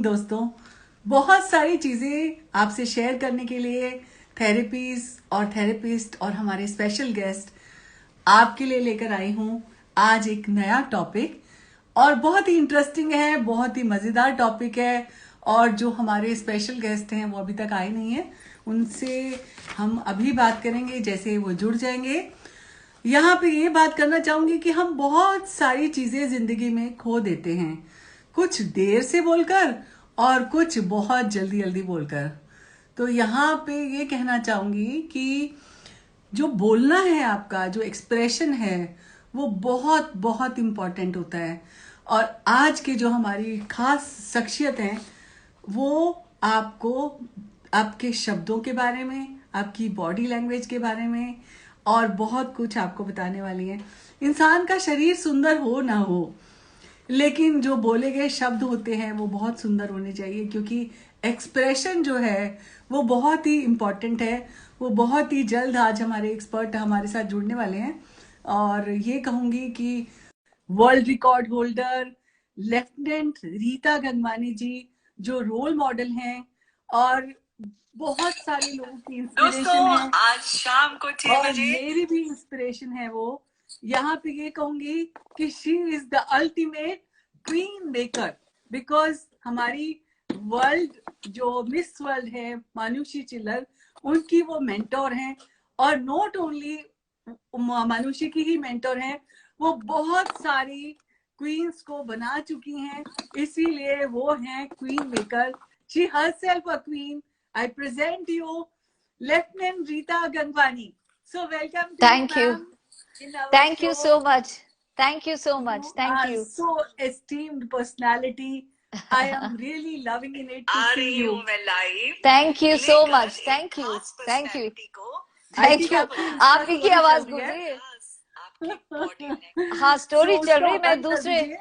दोस्तों, बहुत सारी चीज़ें आपसे शेयर करने के लिए थेरेपीज और थेरेपिस्ट और हमारे स्पेशल गेस्ट आपके लिए लेकर आई हूँ आज एक नया टॉपिक। और बहुत ही इंटरेस्टिंग है, बहुत ही मज़ेदार टॉपिक है। और जो हमारे स्पेशल गेस्ट हैं वो अभी तक आए नहीं है, उनसे हम अभी बात करेंगे जैसे वो जुड़ जाएंगे। यहाँ पे ये बात करना चाहूंगी कि हम बहुत सारी चीजें जिंदगी में खो देते हैं, कुछ देर से बोलकर और कुछ बहुत जल्दी जल्दी बोलकर। तो यहाँ पे ये कहना चाहूंगी कि जो बोलना है, आपका जो एक्सप्रेशन है, वो बहुत बहुत इम्पोर्टेंट होता है। और आज के जो हमारी खास शख्सियत हैं, वो आपको आपके शब्दों के बारे में, आपकी बॉडी लैंग्वेज के बारे में और बहुत कुछ आपको बताने वाली हैं। इंसान का शरीर सुंदर हो ना हो, लेकिन जो बोले गए शब्द होते हैं वो बहुत सुंदर होने चाहिए, क्योंकि एक्सप्रेशन जो है वो बहुत ही इम्पोर्टेंट है। वो बहुत ही जल्द आज हमारे एक्सपर्ट हमारे साथ जुड़ने वाले हैं। और ये कहूंगी कि world record holder lieutenant Rita Gangwani ji जो रोल मॉडल हैं और बहुत सारे लोगों की इंस्पिरेशन है, आज शाम को 6 और बजे मेरी भी इंस्पिरेशन है वो। यहाँ पे ये कहूंगी कि she is the ultimate queen maker, because हमारी वर्ल्ड जो मिस वर्ल्ड है मानुषी चिल्लर, उनकी वो मेंटोर हैं। और नॉट ओनली मानुषी की ही मेंटोर हैं, वो बहुत सारी क्वींस को बना चुकी हैं, इसीलिए वो हैं queen maker. She herself a queen. I present you Lieutenant Rita Gangwani. So welcome to Thank you, you. ma'am, in our Thank show. you so much. Thank you so much. You Thank are you. so esteemed personality. I am really loving in it to आ see रही you. हूँ मैं live. Thank you so लेकर much. एक Thank you. खास Thank you. personality को। I Thank think you. आपकी Insta आप ही की story आवाज चल रही गूंज है। रही है। आपकी body language। हाँ, स्टोरी So चल उसको रही, मैं बंद कर दूसरे। दीजिए।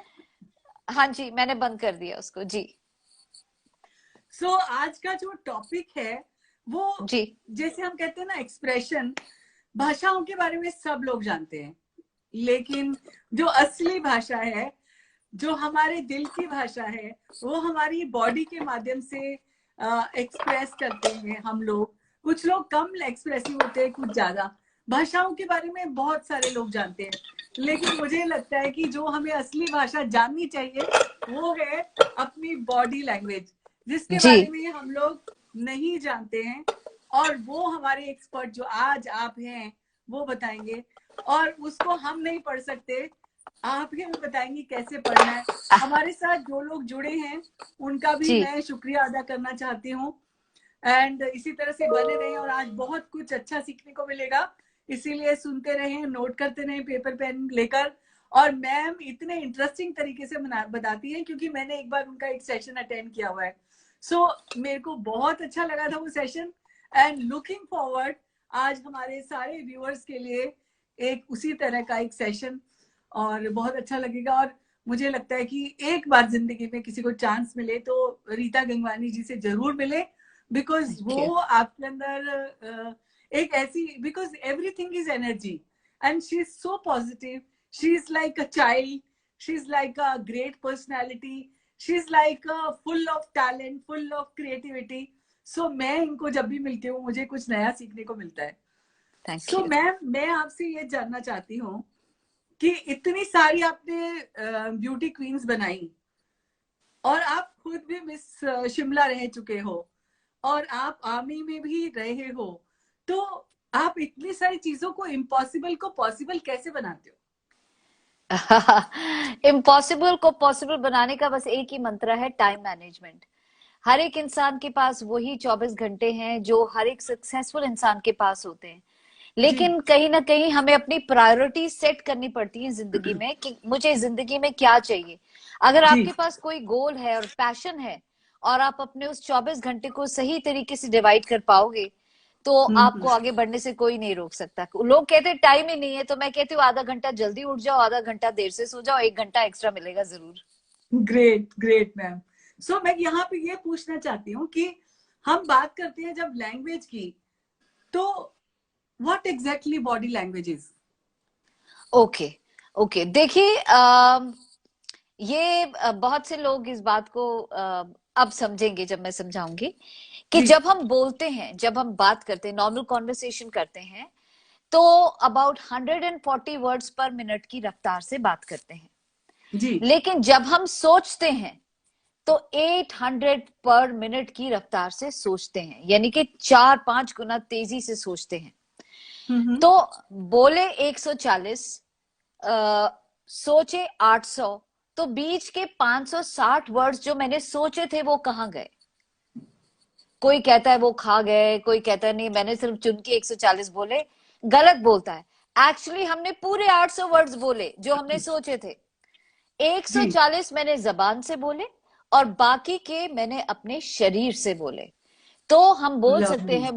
हाँ जी, मैंने बंद कर दिया उसको जी। So आज का जो टॉपिक है वो जी जैसे हम कहते हैं ना, एक्सप्रेशन। भाषाओं के बारे में सब लोग जानते हैं, लेकिन जो असली भाषा है, जो हमारे दिल की भाषा है, वो हमारी बॉडी के माध्यम से एक्सप्रेस करते हैं हम लोग। कुछ लोग कम एक्सप्रेसिव होते हैं, कुछ ज्यादा। भाषाओं के बारे में बहुत सारे लोग जानते हैं, लेकिन मुझे लगता है कि जो हमें असली भाषा जाननी चाहिए वो है अपनी बॉडी लैंग्वेज, जिसके जी बारे में हम लोग नहीं जानते हैं। और वो हमारे एक्सपर्ट जो आज आप हैं वो बताएंगे, और उसको हम नहीं पढ़ सकते, आप ही हमें बताएंगे कैसे पढ़ना है। हमारे साथ जो लोग जुड़े हैं उनका भी जी मैं शुक्रिया अदा करना चाहती हूँ। एंड इसी तरह से बने रहें, और आज बहुत कुछ अच्छा सीखने को मिलेगा, इसीलिए सुनते रहें, नोट करते रहें पेपर पेन लेकर। और मैम इतने इंटरेस्टिंग तरीके से बताती हैं, क्योंकि मैंने एक बार उनका एक सेशन अटेंड किया हुआ है। सो मेरे को बहुत अच्छा लगा था वो सेशन, एंड लुकिंग फॉरवर्ड आज हमारे सारे व्यूअर्स के लिए एक उसी तरह का एक सेशन, और बहुत अच्छा लगेगा। और मुझे लगता है कि एक बार जिंदगी में किसी को चांस मिले तो रीता गंगवानी जी से जरूर मिले, बिकॉज वो आपके अंदर एक ऐसी, because everything is energy and she is so positive. She is like a child, she is like a great personality, she is like full of talent, full of creativity. So मैं इनको जब भी मिलती हूँ मुझे कुछ नया सीखने को मिलता है। सो मैम, मैं आपसे ये जानना चाहती हूँ कि इतनी सारी आपने ब्यूटी क्वींस बनाई, और आप खुद भी मिस शिमला रह चुके हो, और आप आर्मी में भी रहे हो, तो आप इतनी सारी चीजों को, इम्पॉसिबल को पॉसिबल कैसे बनाते हो? इम्पॉसिबल को पॉसिबल बनाने का बस एक ही मंत्र है, टाइम मैनेजमेंट। हर एक इंसान के पास वही 24 घंटे हैं जो हर एक सक्सेसफुल इंसान के पास होते हैं, लेकिन कहीं ना कहीं हमें अपनी प्रायोरिटी सेट करनी पड़ती है जिंदगी में कि मुझे जिंदगी में क्या चाहिए। अगर आपके पास कोई गोल है और पैशन है और आप अपने उस 24 घंटे को सही तरीके से डिवाइड कर पाओगे तो आपको आगे बढ़ने से कोई नहीं रोक सकता। लोग कहते हैं टाइम ही नहीं है, तो मैं कहती हूँ आधा घंटा जल्दी उठ जाओ, आधा घंटा देर से सो जाओ, 1 घंटा एक्स्ट्रा मिलेगा जरूर। Great great ma'am. सो मैं यहाँ पे ये पूछना चाहती हूँ कि हम बात करते हैं जब लैंग्वेज की, तो what exactly body language is? Okay देखिए, ये बहुत से लोग इस बात को अब समझेंगे जब मैं समझाऊंगी कि जी जब हम बोलते हैं, जब हम बात करते हैं, नॉर्मल कॉन्वर्सेशन करते हैं, तो अबाउट 140 वर्ड्स पर मिनट की रफ्तार से बात करते हैं। जी लेकिन जब हम सोचते हैं तो 800 पर मिनट की रफ्तार से सोचते हैं, यानी कि 4-5 गुना तेजी से सोचते हैं। हम्म। तो बोले 140, सोचे 800, तो बीच के 560 वर्ड्स जो मैंने सोचे थे वो कहाँ गए? कोई कहता है वो खा गए, कोई कहता है नहीं मैंने सिर्फ चुन के 140 बोले। गलत बोलता है। एक्चुअली हमने पूरे 800 वर्ड्स बोले जो हमने सोचे थे। जी 140 मैंने जबान से बोले और बाकी के मैंने अपने शरीर से बोले। तो हम बोल सकते लवली। हैं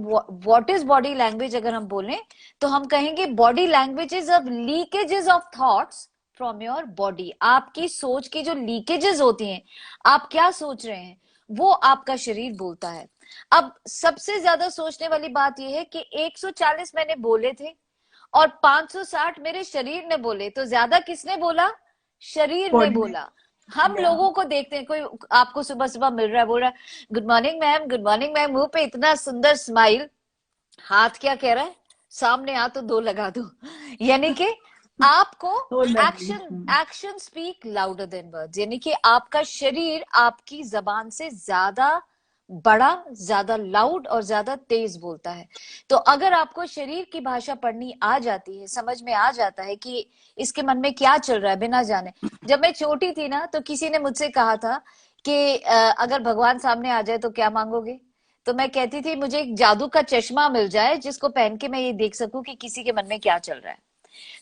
व्हाट इज बॉडी लैंग्वेज। अगर हम बोलें तो हम कहेंगे body language is of leakages of thoughts from your body. आपकी सोच की जो लीकेजेस होती हैं, आप क्या सोच रहे हैं, वो आपका शरीर बोलता है। अब सबसे ज्यादा सोचने वाली बात यह है कि 140 मैंने बोले थे और 560 मेरे शरीर ने बोले, तो ज्यादा किसने बोला? शरीर ने बॉडी ने। बोला। हम या लोगों को देखते हैं, कोई आपको सुबह सुबह मिल रहा है, बोल रहा है good morning ma'am, good morning ma'am, मुंह पे इतना सुंदर स्माइल, हाथ क्या कह रहा है? सामने आ तो दो लगा दो। यानी कि आपको तो lovely. Action action speak louder than words, यानी कि आपका शरीर आपकी जबान से ज्यादा बड़ा, ज्यादा लाउड और ज्यादा तेज बोलता है। तो अगर आपको शरीर की भाषा पढ़नी आ जाती है, समझ में आ जाता है कि इसके मन में क्या चल रहा है बिना जाने। जब मैं छोटी थी ना, तो किसी ने मुझसे कहा था कि अगर भगवान सामने आ जाए तो क्या मांगोगे? तो मैं कहती थी मुझे एक जादू का चश्मा मिल जाए जिसको पहन के मैं ये देख सकूं कि किसी के मन में क्या चल रहा है।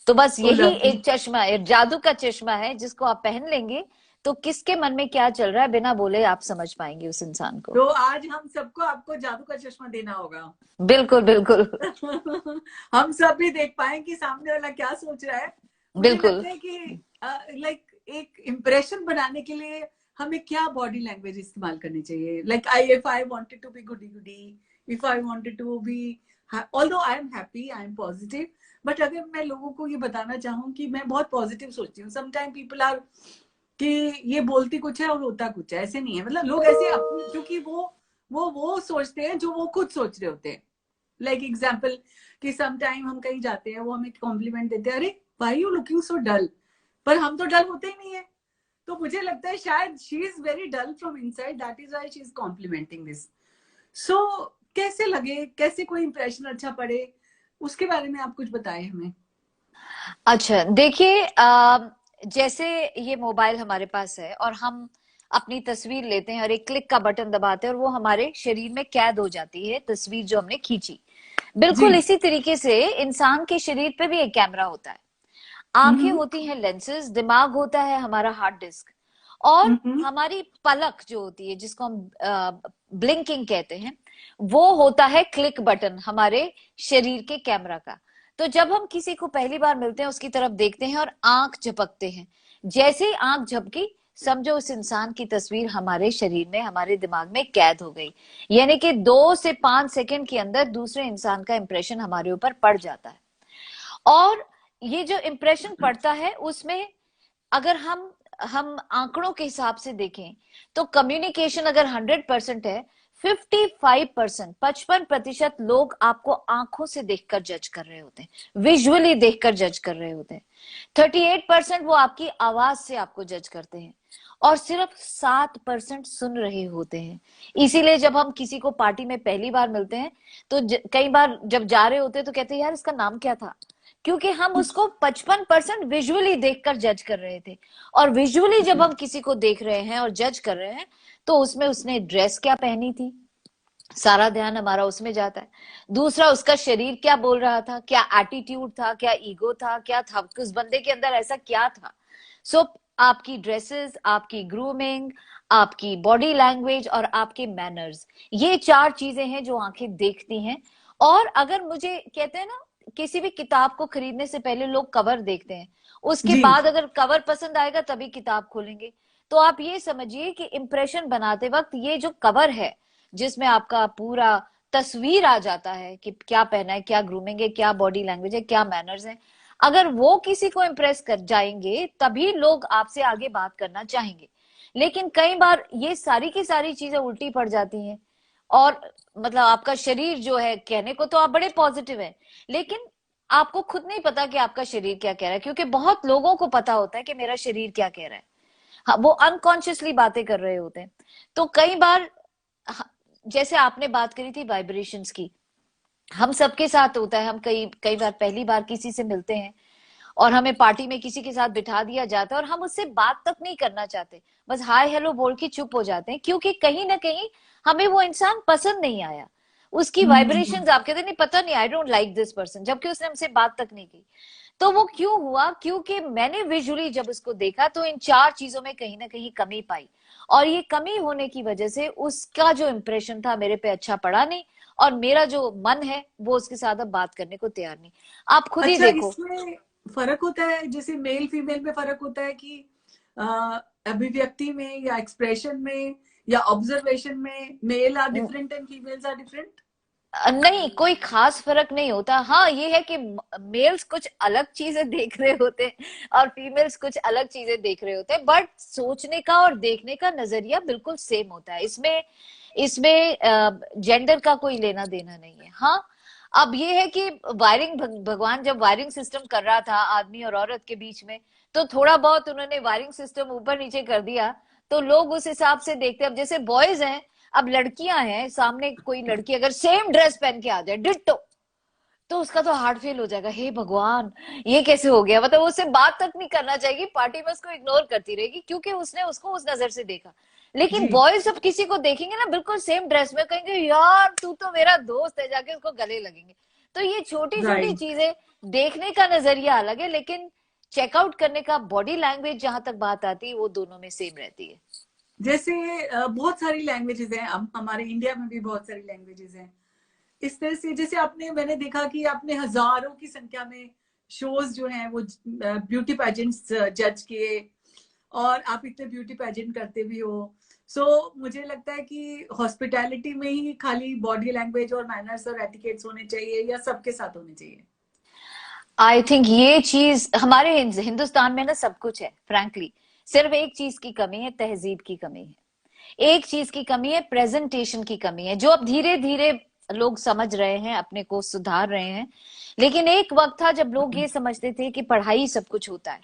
तो बस तो यही लवली। एक चश्मा है, जादू का चश्मा है, जिसको आप पहन लेंगे तो किसके मन में क्या चल रहा है बिना बोले आप समझ पाएंगे उस इंसान को। तो आज हम सबको आपको जादू का चश्मा देना होगा। बिल्कुल बिल्कुल। हम सब भी देख पाए कि सामने वाला क्या सोच रहा है। मुझे बिल्कुल लगता है कि लाइक एक इम्प्रेशन बनाने के लिए हमें क्या बॉडी लैंग्वेज इस्तेमाल करनी चाहिए। Like I if I wanted to be goody goody, if I wanted to be, although I am happy, I am positive, but अगर मैं लोगों को ये बताना चाहूँ कि मैं बहुत पॉजिटिव सोचती हूँ, समटाइम पीपल आर कि ये बोलती कुछ है और होता कुछ है, ऐसे नहीं है। मतलब लोग ऐसे अपने, क्योंकि वो सोचते हैं जो वो खुद सोच रहे होते हैं। लाइक एग्जाम्पल कि सम टाइम हम कहीं जाते हैं, वो हमें कॉम्प्लीमेंट देते हैं, अरे व्हाई यू लुकिंग सो डल, पर हम तो डल होते ही नहीं है। तो मुझे लगता है शायद she is very dull from inside, that is why she is complimenting this. So कैसे लगे, कैसे कोई इंप्रेशन अच्छा पड़े, उसके बारे में आप कुछ बताएं हमें। अच्छा देखिए, जैसे ये मोबाइल हमारे पास है और हम अपनी तस्वीर लेते हैं और एक क्लिक का बटन दबाते हैं और वो हमारे शरीर में कैद हो जाती है, तस्वीर जो हमने खींची। जी। बिल्कुल इसी तरीके से इंसान के शरीर पे भी एक कैमरा होता है। आंखें हम्म होती हैं लेंसेज, दिमाग होता है हमारा हार्ड डिस्क, और हम्म। हमारी पलक जो होती है जिसको हम ब्लिंकिंग कहते हैं, वो होता है क्लिक बटन हमारे शरीर के कैमरा का। तो जब हम किसी को पहली बार मिलते हैं, उसकी तरफ देखते हैं और आंख झपकते हैं, जैसे ही आंख झपकी समझो उस इंसान की तस्वीर हमारे शरीर में, हमारे दिमाग में कैद हो गई। यानी कि 2 से 5 सेकंड के अंदर दूसरे इंसान का इंप्रेशन हमारे ऊपर पड़ जाता है। और ये जो इंप्रेशन पड़ता है उसमें अगर हम आंकड़ों के हिसाब से देखें तो कम्युनिकेशन अगर 100% है, 55%, 55% लोग आपको आंखों से देखकर जज कर रहे होते हैं, विजुअली देखकर जज कर रहे होते हैं। 38% वो आपकी आवाज से आपको जज करते हैं और सिर्फ 7% सुन रहे होते हैं। इसीलिए जब हम किसी को पार्टी में पहली बार मिलते हैं तो कई बार जब जा रहे होते हैं तो कहते हैं यार इसका नाम क्या था, क्योंकि हम उसको 55% विजुअली देखकर जज कर रहे थे। और विजुअली जब हम किसी को देख रहे हैं और जज कर रहे हैं तो उसमें उसने ड्रेस क्या पहनी थी, सारा ध्यान हमारा उसमें जाता है। दूसरा, उसका शरीर क्या बोल रहा था, क्या एटीट्यूड था, क्या ईगो था, क्या था उस बंदे के अंदर, ऐसा क्या था। सो आपकी ड्रेसेस, आपकी ग्रूमिंग, आपकी बॉडी लैंग्वेज और आपके मैनर्स, ये 4 चीजें हैं जो आंखें देखती हैं। और अगर मुझे कहते हैं ना, किसी भी किताब को खरीदने से पहले लोग कवर देखते हैं, उसके जी बाद अगर कवर पसंद आएगा तभी किताब खोलेंगे। तो आप ये समझिए कि इंप्रेशन बनाते वक्त ये जो कवर है जिसमें आपका पूरा तस्वीर आ जाता है कि क्या पहना है, क्या ग्रूमिंग है, क्या बॉडी लैंग्वेज है, क्या मैनर्स है, अगर वो किसी को इम्प्रेस कर जाएंगे तभी लोग आपसे आगे बात करना चाहेंगे। लेकिन कई बार ये सारी की सारी चीजें उल्टी पड़ जाती हैं, और मतलब आपका शरीर जो है, कहने को तो आप बड़े पॉजिटिव हैं, लेकिन आपको खुद नहीं पता कि आपका शरीर क्या कह रहा है, क्योंकि बहुत लोगों को पता होता है कि मेरा शरीर क्या कह रहा है। हाँ, वो अनकॉन्शियसली बातें कर रहे होते हैं। तो कई बार, जैसे आपने बात करी थी वाइब्रेशंस की, हम सबके साथ होता है। हम कई कई बार पहली बार किसी से मिलते हैं और हमें पार्टी में किसी के साथ बिठा दिया जाता है और हम उससे बात तक नहीं करना चाहते, बस हाय हेलो बोल के चुप हो जाते हैं, क्योंकि कहीं ना कहीं हमें वो इंसान पसंद नहीं आया। उसकी वाइब्रेशंस आप कहते नहीं, पता नहीं, आई डोंट लाइक दिस पर्सन, जबकि उसने हमसे बात तक नहीं की। तो वो क्यों हुआ? क्योंकि मैंने विजुअली जब उसको देखा तो इन चार चीजों में कहीं ना कहीं कमी पाई, और ये कमी होने की वजह से उसका जो इम्प्रेशन था मेरे पे अच्छा पड़ा नहीं, और मेरा जो मन है वो उसके साथ अब बात करने को तैयार नहीं। आप खुद ही अच्छा, देखो। इसमें फर्क होता है, जैसे मेल फीमेल में फर्क होता है कि अभिव्यक्ति में या एक्सप्रेशन में या ऑब्जर्वेशन में male are different and females are different? नहीं, कोई खास फर्क नहीं होता। हाँ, ये है कि मेल्स कुछ अलग चीजें देख रहे होते हैं और फीमेल्स कुछ अलग चीजें देख रहे होते हैं, बट सोचने का और देखने का नजरिया बिल्कुल सेम होता है। इसमें इसमें जेंडर का कोई लेना देना नहीं है। हाँ, अब ये है कि वायरिंग, भगवान जब वायरिंग सिस्टम कर रहा था आदमी और औरत के बीच में, तो थोड़ा बहुत उन्होंने वायरिंग सिस्टम ऊपर नीचे कर दिया, तो लोग उस हिसाब से देखते हैं। अब जैसे बॉयज हैं, अब लड़कियां हैं, सामने कोई लड़की अगर सेम ड्रेस पहन के आ जाए डिट्टो, तो उसका तो हार्ट फेल हो जाएगा, हे भगवान ये कैसे हो गया, मतलब उससे बात तक नहीं करना चाहेगी, पार्टी में उसको इग्नोर करती रहेगी, क्योंकि उसने उसको उस नजर से देखा। लेकिन जी, बॉयज अब किसी को देखेंगे ना बिल्कुल सेम ड्रेस में, कहेंगे यार तू तो मेरा दोस्त है, जाके उसको गले लगेंगे। तो ये छोटी छोटी राइट। चीजें, देखने का नजरिया अलग है, लेकिन चेकआउट करने का, बॉडी लैंग्वेज जहां तक बात आती है, वो दोनों में सेम रहती है। जैसे बहुत सारी लैंग्वेजेस हैं, हमारे इंडिया में भी बहुत सारी लैंग्वेजेस हैं। इस तरह से जैसे आपने, मैंने देखा कि आपने हजारों की संख्या में शोज जो हैं वो ब्यूटी पेजेंट्स जज किए, और आप इतने ब्यूटी पेजेंट करते भी हो। मुझे लगता है कि हॉस्पिटैलिटी में ही खाली बॉडी लैंग्वेज और मैनर्स और एटिकेट्स होने चाहिए, या सबके साथ होने चाहिए? आई थिंक ये चीज हमारे हिंदुस्तान में ना सब कुछ है, फ्रैंकली। सिर्फ एक चीज की कमी है, तहजीब की कमी है। एक चीज की कमी है, प्रेजेंटेशन की कमी है, जो अब धीरे धीरे लोग समझ रहे हैं, अपने को सुधार रहे हैं। लेकिन एक वक्त था जब लोग ये समझते थे कि पढ़ाई सब कुछ होता है।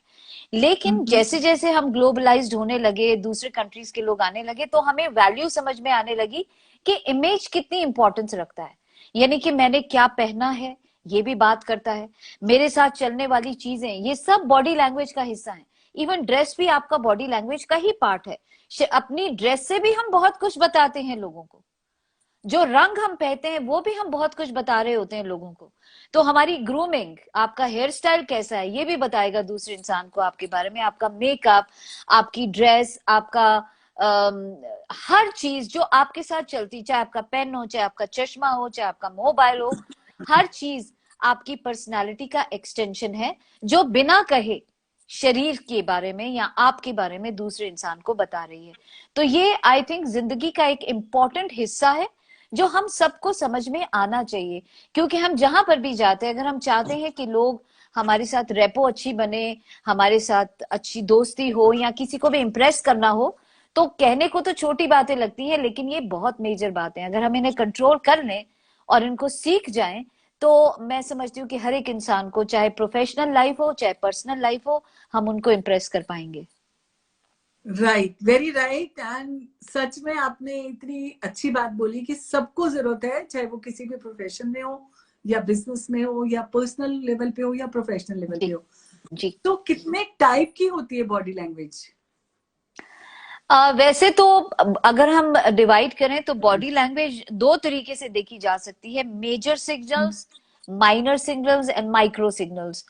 लेकिन जैसे जैसे हम ग्लोबलाइज्ड होने लगे, दूसरे कंट्रीज के लोग आने लगे, तो हमें वैल्यू समझ में आने लगी कि इमेज कितनी इंपॉर्टेंस रखता है। यानी कि मैंने क्या पहना है ये भी बात करता है, मेरे साथ चलने वाली चीजें, ये सब बॉडी लैंग्वेज का हिस्सा है। इवन ड्रेस भी आपका बॉडी लैंग्वेज का ही पार्ट है। अपनी ड्रेस से भी हम बहुत कुछ बताते हैं लोगों को, जो रंग हम पहनते हैं वो भी हम बहुत कुछ बता रहे होते हैं लोगों को। तो हमारी ग्रूमिंग, आपका हेयर स्टाइल कैसा है, ये भी बताएगा दूसरे इंसान को आपके बारे में। आपका मेकअप, आपकी ड्रेस, आपका हर चीज जो आपके साथ चलती, चाहे आपका पेन हो, चाहे आपका चश्मा हो, चाहे आपका मोबाइल हो, हर चीज आपकी पर्सनालिटी का एक्सटेंशन है, जो बिना कहे शरीर के बारे में या आपके बारे में दूसरे इंसान को बता रही है। तो ये आई थिंक जिंदगी का एक इम्पॉर्टेंट हिस्सा है, जो हम सबको समझ में आना चाहिए। क्योंकि हम जहां पर भी जाते हैं, अगर हम चाहते हैं कि लोग हमारे साथ रेपो अच्छी बने, हमारे साथ अच्छी दोस्ती हो, या किसी को भी इम्प्रेस करना हो, तो कहने को तो छोटी बातें लगती है, लेकिन ये बहुत मेजर बातें हैं। अगर हम इन्हें कंट्रोल कर लें और इनको सीख जाएं, तो मैं समझती हूँ कि हर एक इंसान को, चाहे प्रोफेशनल लाइफ हो चाहे पर्सनल लाइफ हो, हम उनको इम्प्रेस कर पाएंगे। Right, very right. And such में आपने इतनी अच्छी बात बोली कि सबको जरूरत है, चाहे वो किसी भी प्रोफेशन में हो, या बिजनेस में हो, या पर्सनल लेवल पे हो, या प्रोफेशनल लेवल पे जी हो। जी। तो कितने टाइप की होती है बॉडी लैंग्वेज? वैसे तो अगर हम डिवाइड करें तो बॉडी लैंग्वेज दो तरीके से देखी जा सकती है, major signals, minor signals and micro signals.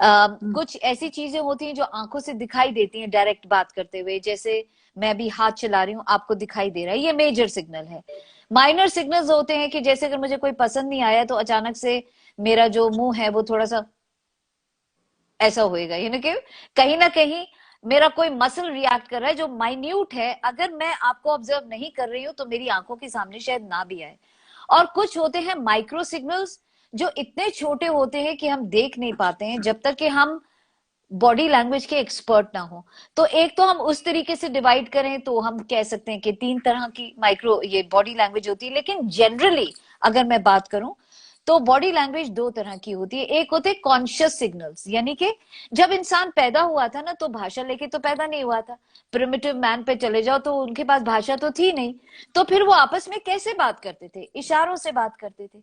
कुछ ऐसी चीजें होती हैं जो आंखों से दिखाई देती हैं डायरेक्ट बात करते हुए, जैसे मैं अभी हाथ चला रही हूँ, आपको दिखाई दे रहा है, ये मेजर सिग्नल है। माइनर सिग्नल्स होते हैं कि जैसे अगर मुझे कोई पसंद नहीं आया तो अचानक से मेरा जो मुंह है वो थोड़ा सा ऐसा होएगा, यानी कि कहीं ना कहीं मेरा कोई मसल रिएक्ट कर रहा है जो माइन्यूट है, अगर मैं आपको ऑब्जर्व नहीं कर रही हूँ तो मेरी आंखों के सामने शायद ना भी आए। और कुछ होते हैं माइक्रो सिग्नल्स, जो इतने छोटे होते हैं कि हम देख नहीं पाते हैं जब तक कि हम बॉडी लैंग्वेज के एक्सपर्ट ना हो। तो एक तो हम उस तरीके से डिवाइड करें तो हम कह सकते हैं कि 3 तरह की माइक्रो ये बॉडी लैंग्वेज होती है। लेकिन जनरली अगर मैं बात करूं तो बॉडी लैंग्वेज 2 तरह की होती है। एक होते कॉन्शियस सिग्नल्स, यानी कि जब इंसान पैदा हुआ था ना तो भाषा लेके तो पैदा नहीं हुआ था। प्रिमिटिव मैन पे चले जाओ तो उनके पास भाषा तो थी नहीं, तो फिर वो आपस में कैसे बात करते थे? इशारों से बात करते थे।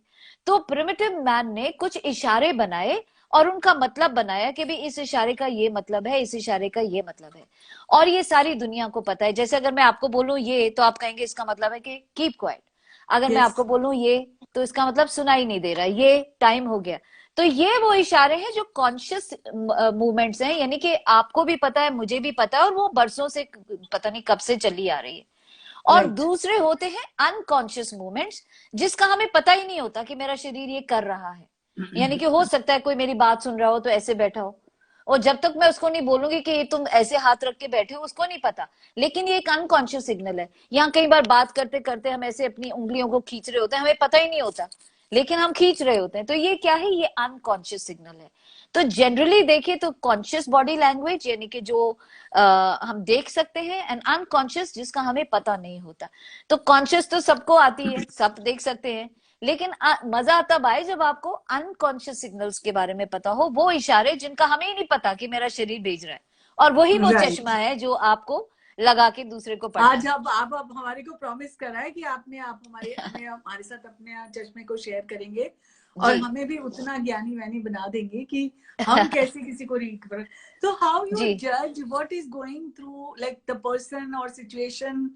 तो प्रिमिटिव मैन ने कुछ इशारे बनाए और उनका मतलब बनाया कि भी इस इशारे का ये मतलब है, इस इशारे का ये मतलब है। और ये सारी दुनिया को पता है। जैसे अगर मैं आपको बोलूं ये, तो आप कहेंगे इसका मतलब है कि कीप क्वाइट। अगर मैं यस, आपको बोलूं ये, तो इसका मतलब सुनाई नहीं दे रहा, ये टाइम हो गया। तो ये वो इशारे हैं जो कॉन्शियस मूवमेंट्स हैं, यानी कि आपको भी पता है, मुझे भी पता है, और वो बरसों से पता नहीं कब से चली आ रही है। और राइट। दूसरे होते हैं अनकॉन्शियस मूवमेंट्स, जिसका हमें पता ही नहीं होता कि मेरा शरीर ये कर रहा है। यानी कि हो सकता है कोई मेरी बात सुन रहा हो तो ऐसे बैठा हो, और जब तक मैं उसको नहीं बोलूंगी कि तुम ऐसे हाथ रख के बैठे हो, उसको नहीं पता। लेकिन ये एक अनकॉन्शियस सिग्नल है। यहाँ कई बार बात करते करते हम ऐसे अपनी उंगलियों को खींच रहे होते हैं, हमें पता ही नहीं होता, लेकिन हम खींच रहे होते हैं। तो ये क्या है? ये अनकॉन्शियस सिग्नल है। तो जनरली देखिए तो कॉन्शियस बॉडी लैंग्वेज यानी कि जो हम देख सकते हैं, एंड अनकॉन्शियस जिसका हमें पता नहीं होता। तो कॉन्शियस तो सबको आती है, सब देख सकते हैं, लेकिन मजा तब आए जब आपको अनकॉन्शियस सिग्नल्स के बारे में पता हो, वो इशारे जिनका हमें ही नहीं पता कि मेरा शरीर भेज रहा है। और वही वो राइट। चश्मा है जो आपको लगा के दूसरे को पढ़ना आज है। अब आप हमारे को प्रॉमिस करा है कि आप हमारे साथ अपने चश्मे को शेयर करेंगे, और जी। हमें भी उतना ज्ञानी वैनी बना देंगे कि हम कैसे किसी को रीड कर। तो हाउ यू जी जज what is going through like the person और सिचुएशन,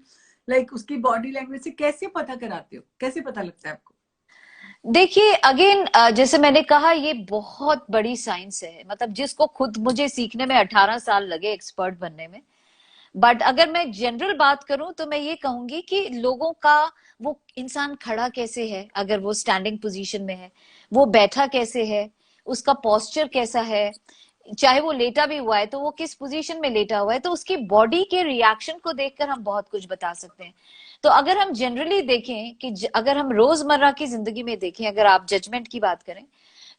लाइक उसकी बॉडी लैंग्वेज से कैसे पता कराते हो, कैसे पता लगता है आपको? देखिए, अगेन जैसे मैंने कहा, ये बहुत बड़ी साइंस है, मतलब जिसको खुद मुझे सीखने में 18 साल लगे एक्सपर्ट बनने में। बट अगर मैं जनरल बात करूं तो मैं ये कहूंगी कि लोगों का, वो इंसान खड़ा कैसे है, अगर वो स्टैंडिंग पोजीशन में है, वो बैठा कैसे है, उसका पोस्चर कैसा है, चाहे वो लेटा भी हुआ है तो वो किस पोजीशन में लेटा हुआ है, तो उसकी बॉडी के रिएक्शन को देखकर हम बहुत कुछ बता सकते हैं। तो अगर हम जनरली देखें कि अगर हम रोजमर्रा की जिंदगी में देखें, अगर आप जजमेंट की बात करें,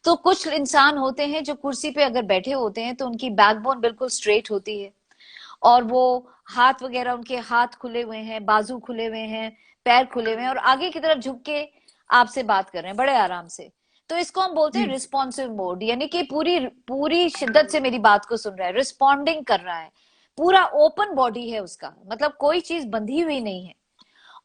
तो कुछ इंसान होते हैं जो कुर्सी पे अगर बैठे होते हैं तो उनकी बैकबोन बिल्कुल स्ट्रेट होती है, और वो हाथ वगैरह, उनके हाथ खुले हुए हैं, बाजू खुले हुए हैं, पैर खुले हुए हैं, और आगे की तरफ झुक के आपसे बात कर रहे हैं बड़े आराम से। तो इसको हम बोलते हैं जी। रिस्पॉन्सिव मोड, यानी कि पूरी पूरी शिद्दत से मेरी बात को सुन रहा है, रिस्पॉन्डिंग कर रहा है, पूरा ओपन बॉडी है उसका, मतलब कोई चीज बंधी हुई नहीं है।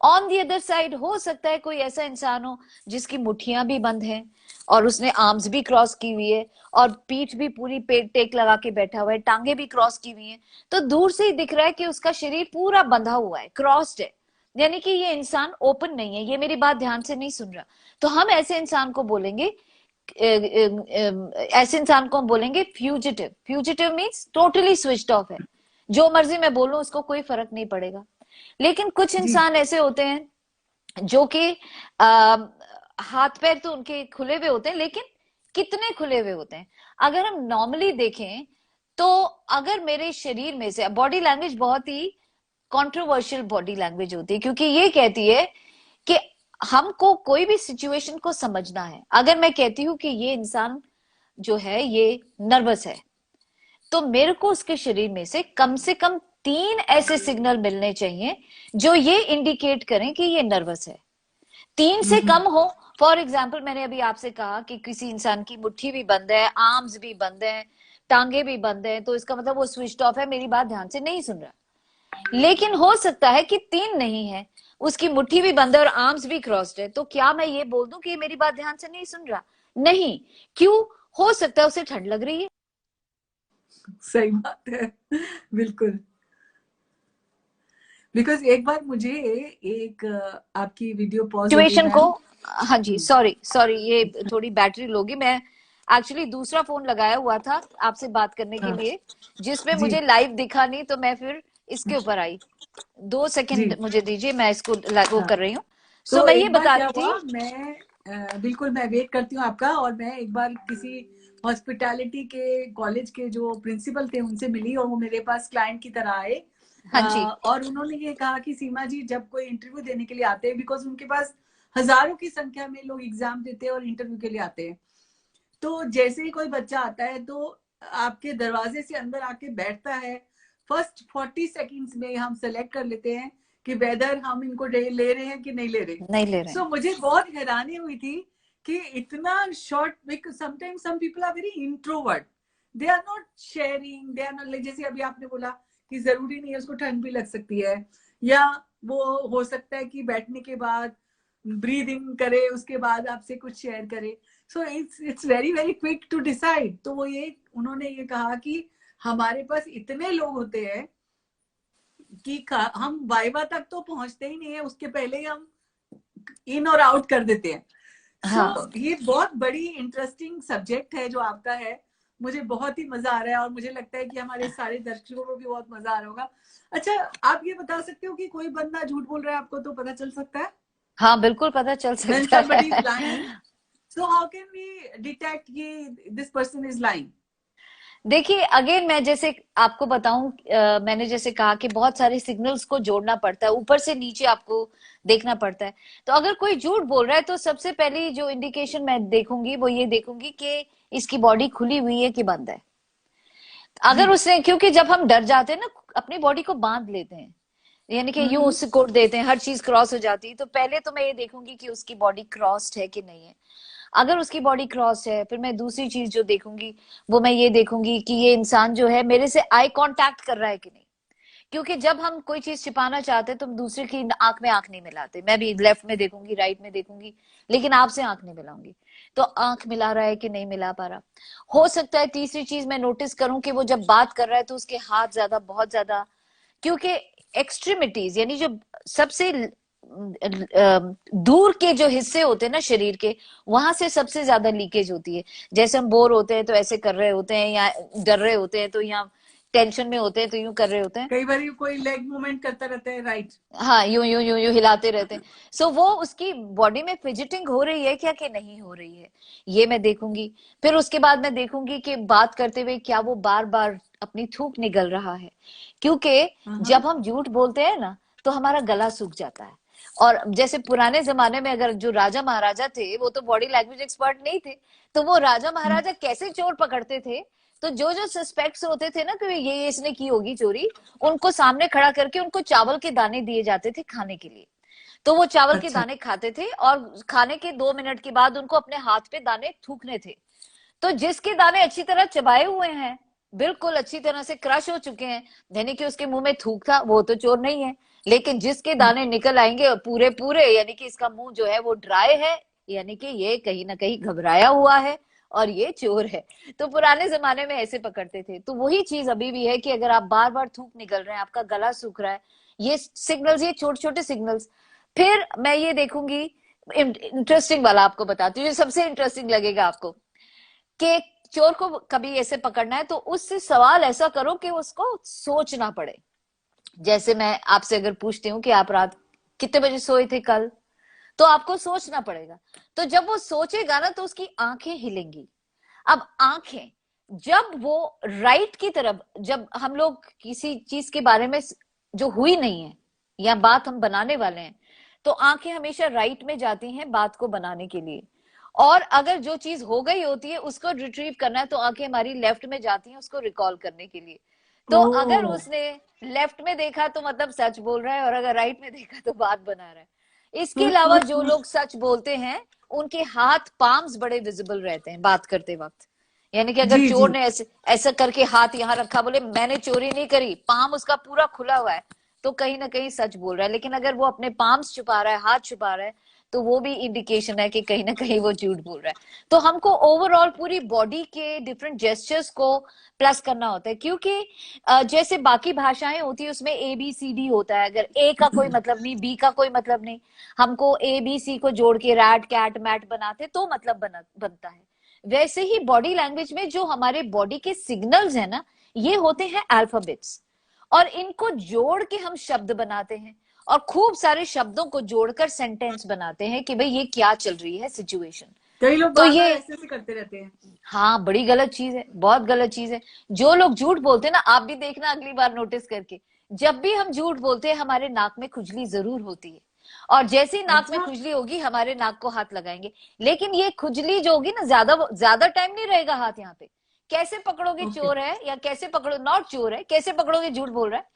ऑन दी अदर साइड हो सकता है कोई ऐसा इंसान हो जिसकी मुट्ठियां भी बंद हैं, और उसने आर्म्स भी क्रॉस की हुई है, और पीठ भी पूरी पेट टेक लगा के बैठा हुआ है, टांगे भी क्रॉस की हुई हैं। तो दूर से ही दिख रहा है कि उसका शरीर पूरा बंधा हुआ है, क्रॉस्ड है, यानी कि ये इंसान ओपन नहीं है, ये मेरी बात ध्यान से नहीं सुन रहा। तो हम ऐसे इंसान को बोलेंगे, ऐसे इंसान को हम बोलेंगे fugitive. Fugitive means totally switched off है, जो मर्जी मैं बोलूं उसको कोई फर्क नहीं पड़ेगा। लेकिन कुछ जी। इंसान ऐसे होते हैं जो कि हाथ पैर तो उनके खुले हुए होते हैं, लेकिन कितने खुले हुए होते हैं? अगर हम नॉर्मली देखें तो अगर मेरे शरीर में से, बॉडी लैंग्वेज बहुत ही कंट्रोवर्शियल बॉडी लैंग्वेज होती है, क्योंकि ये कहती है कि हमको कोई भी सिचुएशन को समझना है। अगर मैं कहती हूं कि ये इंसान जो है ये नर्वस है, तो मेरे को उसके शरीर में से कम 3 ऐसे सिग्नल मिलने चाहिए जो ये इंडिकेट करें कि ये नर्वस है। 3 से कम हो, फॉर एग्जाम्पल मैंने अभी आपसे कहा कि किसी इंसान की मुट्ठी भी बंद है, आर्म्स भी बंद है, टांगे भी बंद है, तो इसका मतलब वो स्विच ऑफ है, मेरी बात ध्यान से नहीं सुन रहा। लेकिन हो सकता है कि 3 नहीं है, उसकी मुट्ठी भी बंद है और आर्म्स भी क्रॉस्ड है, तो क्या मैं ये बोल दूं कि मेरी बात ध्यान से नहीं सुन रहा? नहीं। क्यों? हो सकता है उसे ठंड लग रही है। सही बात है, बिल्कुल। बिकॉज एक बार मुझे एक आपकी वीडियो पॉज हो गई सिचुएशन को, मैम। हाँ जी, सॉरी सॉरी, ये थोड़ी बैटरी लो गई। मैं एक्चुअली दूसरा फोन लगाया हुआ था आपसे बात करने के हाँ। लिए, जिसमें जी। मुझे लाइव दिखा नहीं, तो मैं फिर इसके ऊपर आई। 2 सेकंड जी। मुझे दीजिए, मैं इसको वो हाँ। कर रही हूँ। सो तो मैं ये एक बार बता क्या रही थी। हुआ, मैं बिल्कुल मैं वेट करती हूँ आपका। और मैं एक बार किसी हॉस्पिटैलिटी के कॉलेज के जो प्रिंसिपल थे उनसे मिली, और वो मेरे पास क्लाइंट की तरह आए। हाँ जी। और उन्होंने ये कहा कि सीमा जी जब कोई इंटरव्यू देने के लिए आते हैं, बिकॉज उनके पास हजारों की संख्या में लोग एग्जाम देते हैं और इंटरव्यू के लिए आते हैं। तो जैसे ही कोई बच्चा आता है तो आपके दरवाजे से अंदर आके बैठता है, फर्स्ट 40 सेकेंड्स में हम सेलेक्ट कर लेते हैं कि वेदर हम इनको ले रहे हैं कि नहीं ले रहे। नहीं ले रहे सो मुझे बहुत हैरानी हुई थी कि इतना short, because sometimes some people are very introvert, they are not sharing, they are not, जैसे अभी आपने बोला कि जरूरी नहीं है उसको ठंड भी लग सकती है, या वो हो सकता है कि बैठने के बाद ब्रीद इन करे, उसके बाद आपसे कुछ शेयर करे। So it's very very quick to decide. तो वो ये उन्होंने ये कहा कि हमारे पास इतने लोग होते हैं कि हम वाइवा तक तो पहुंचते ही नहीं है, उसके पहले ही हम इन और आउट कर देते हैं। हाँ। ये बहुत बड़ी इंटरेस्टिंग सब्जेक्ट है जो आपका है, मुझे बहुत ही मजा आ रहा है और मुझे लगता है कि हमारे सारे दर्शकों को भी बहुत मजा आ रहा होगा। अच्छा, आप ये बता सकते हो कि कोई बंदा झूठ बोल रहा है, आपको तो पता चल सकता है? हाँ, बिल्कुल पता चल When सकता somebody is है। lying, so how can we detect कि this person is lying? देखिए, अगेन मैं जैसे आपको बताऊं, मैंने जैसे कहा कि बहुत सारे सिग्नल्स को जोड़ना पड़ता है, ऊपर से नीचे आपको देखना पड़ता है। तो अगर कोई झूठ बोल रहा है तो सबसे पहली जो इंडिकेशन मैं देखूंगी वो ये देखूंगी कि इसकी बॉडी खुली हुई है कि बंद है। अगर उसने, क्योंकि जब हम डर जाते हैं ना, अपनी बॉडी को बांध लेते हैं, यानी कि यूं सिकुड़ देते हैं, हर चीज क्रॉस हो जाती है, तो पहले तो मैं ये देखूंगी कि उसकी बॉडी क्रॉस्ड है कि नहीं है। अगर उसकी बॉडी क्रॉस है, फिर मैं दूसरी चीज जो देखूंगी वो मैं ये देखूंगी कि ये इंसान जो है मेरे से आई कांटेक्ट कर रहा है कि नहीं। क्योंकि जब हम कोई चीज छिपाना चाहते हैं तो हम दूसरे की आंख में आंख नहीं मिलाते। मैं भी लेफ्ट में देखूंगी, राइट में देखूंगी, लेकिन आपसे आंख नहीं मिलाऊंगी। तो आंख मिला रहा है कि नहीं मिला पा रहा। हो सकता है तीसरी चीज मैं नोटिस करूं कि वो जब बात कर रहा है तो उसके हाथ ज्यादा, बहुत ज्यादा, क्योंकि एक्सट्रीमिटीज यानी जो सबसे दूर के जो हिस्से होते हैं ना शरीर के, वहां से सबसे ज्यादा लीकेज होती है। जैसे हम बोर होते हैं तो ऐसे कर रहे होते हैं, या डर रहे होते हैं तो यहाँ टेंशन में होते हैं तो यूं कर रहे होते हैं। कई बार कोई लेग मूवमेंट करता रहता है, राइट? हाँ, यूं यूं यूं यूं हिलाते रहते हैं। सो वो उसकी बॉडी में फिजिटिंग हो रही है क्या कि नहीं हो रही है, ये मैं देखूंगी। फिर उसके बाद मैं देखूंगी कि बात करते हुए क्या वो बार बार अपनी थूक निगल रहा है। क्योंकि जब हम झूठ बोलते हैं ना तो हमारा गला सूख जाता है। और जैसे पुराने जमाने में अगर जो राजा महाराजा थे वो तो बॉडी लैंग्वेज एक्सपर्ट नहीं थे, तो वो राजा महाराजा कैसे चोर पकड़ते थे? तो जो जो सस्पेक्ट्स होते थे ना कि ये इसने की होगी चोरी, उनको सामने खड़ा करके उनको चावल के दाने दिए जाते थे खाने के लिए। तो वो चावल के दाने खाते थे और खाने के 2 मिनट के बाद उनको अपने हाथ पे दाने थूकने थे। तो जिसके दाने अच्छी तरह चबाए हुए हैं, बिल्कुल अच्छी तरह से क्रश हो चुके हैं, यानी कि उसके मुंह में थूक था, वो तो चोर नहीं है। लेकिन जिसके दाने निकल आएंगे पूरे पूरे, यानी कि इसका मुंह जो है वो ड्राई है, यानी कि ये कहीं ना कहीं घबराया हुआ है और ये चोर है। तो पुराने जमाने में ऐसे पकड़ते थे। तो वही चीज अभी भी है कि अगर आप बार बार थूक निकल रहे हैं, आपका गला सूख रहा है, ये सिग्नल्स, ये छोटे छोटे सिग्नल्स। फिर मैं ये देखूंगी, इंटरेस्टिंग वाला आपको बताती हूँ, सबसे इंटरेस्टिंग लगेगा आपको, कि चोर को कभी ऐसे पकड़ना है तो उससे सवाल ऐसा करो कि उसको सोचना पड़े। जैसे मैं आपसे अगर पूछती हूँ कि आप रात कितने बजे सोए थे कल, तो आपको सोचना पड़ेगा। तो जब वो सोचेगा ना तो उसकी आंखें हिलेंगी। अब आंखें जब वो राइट की तरफ, जब हम लोग किसी चीज के बारे में जो हुई नहीं है या बात हम बनाने वाले हैं, तो आंखें हमेशा राइट में जाती हैं बात को बनाने के लिए। और अगर जो चीज हो गई होती है उसको रिट्रीव करना है तो आंखें हमारी लेफ्ट में जाती हैं उसको रिकॉल करने के लिए। तो अगर उसने लेफ्ट में देखा तो मतलब सच बोल रहा है, और अगर राइट में देखा तो बात बना रहा है। इसके अलावा जो लोग सच बोलते हैं उनके हाथ पाम्स बड़े विजिबल रहते हैं बात करते वक्त। यानी कि अगर चोर ने ऐसे ऐसा करके हाथ यहाँ रखा, बोले मैंने चोरी नहीं करी, पाम उसका पूरा खुला हुआ है, तो कहीं ना कहीं सच बोल रहा है। लेकिन अगर वो अपने पाम्स छुपा रहा है, हाथ छुपा रहा है, तो वो भी इंडिकेशन है कि कहीं ना कहीं वो झूठ बोल रहा है। तो हमको ओवरऑल पूरी बॉडी के डिफरेंट जेस्चर्स को प्लस करना होता है। क्योंकि जैसे बाकी भाषाएं होती है उसमें ABCD होता है, अगर ए का कोई मतलब नहीं, बी का कोई मतलब नहीं, हमको ABC को जोड़ के रैट कैट मैट बनाते तो मतलब बनता है। वैसे ही बॉडी लैंग्वेज में जो हमारे बॉडी के सिग्नल्स है ना, ये होते हैं अल्फाबेट्स, और इनको जोड़ के हम शब्द बनाते हैं, और खूब सारे शब्दों को जोड़कर सेंटेंस बनाते हैं कि भाई ये क्या चल रही है सिचुएशन। कई लोग तो ये ऐसे करते रहते हैं। हाँ, बड़ी गलत चीज है, बहुत गलत चीज है। जो लोग झूठ बोलते हैं ना, आप भी देखना अगली बार नोटिस करके, जब भी हम झूठ बोलते हैं हमारे नाक में खुजली जरूर होती है। और जैसे ही नाक में अच्छा। खुजली होगी हमारे नाक को हाथ लगाएंगे। लेकिन ये खुजली जो होगी ना, ज्यादा ज्यादा टाइम नहीं रहेगा हाथ यहाँ पे। कैसे पकड़ोगे ओके। चोर है, या कैसे पकड़ो, नॉट चोर है, कैसे पकड़ोगे झूठ बोल रहा है,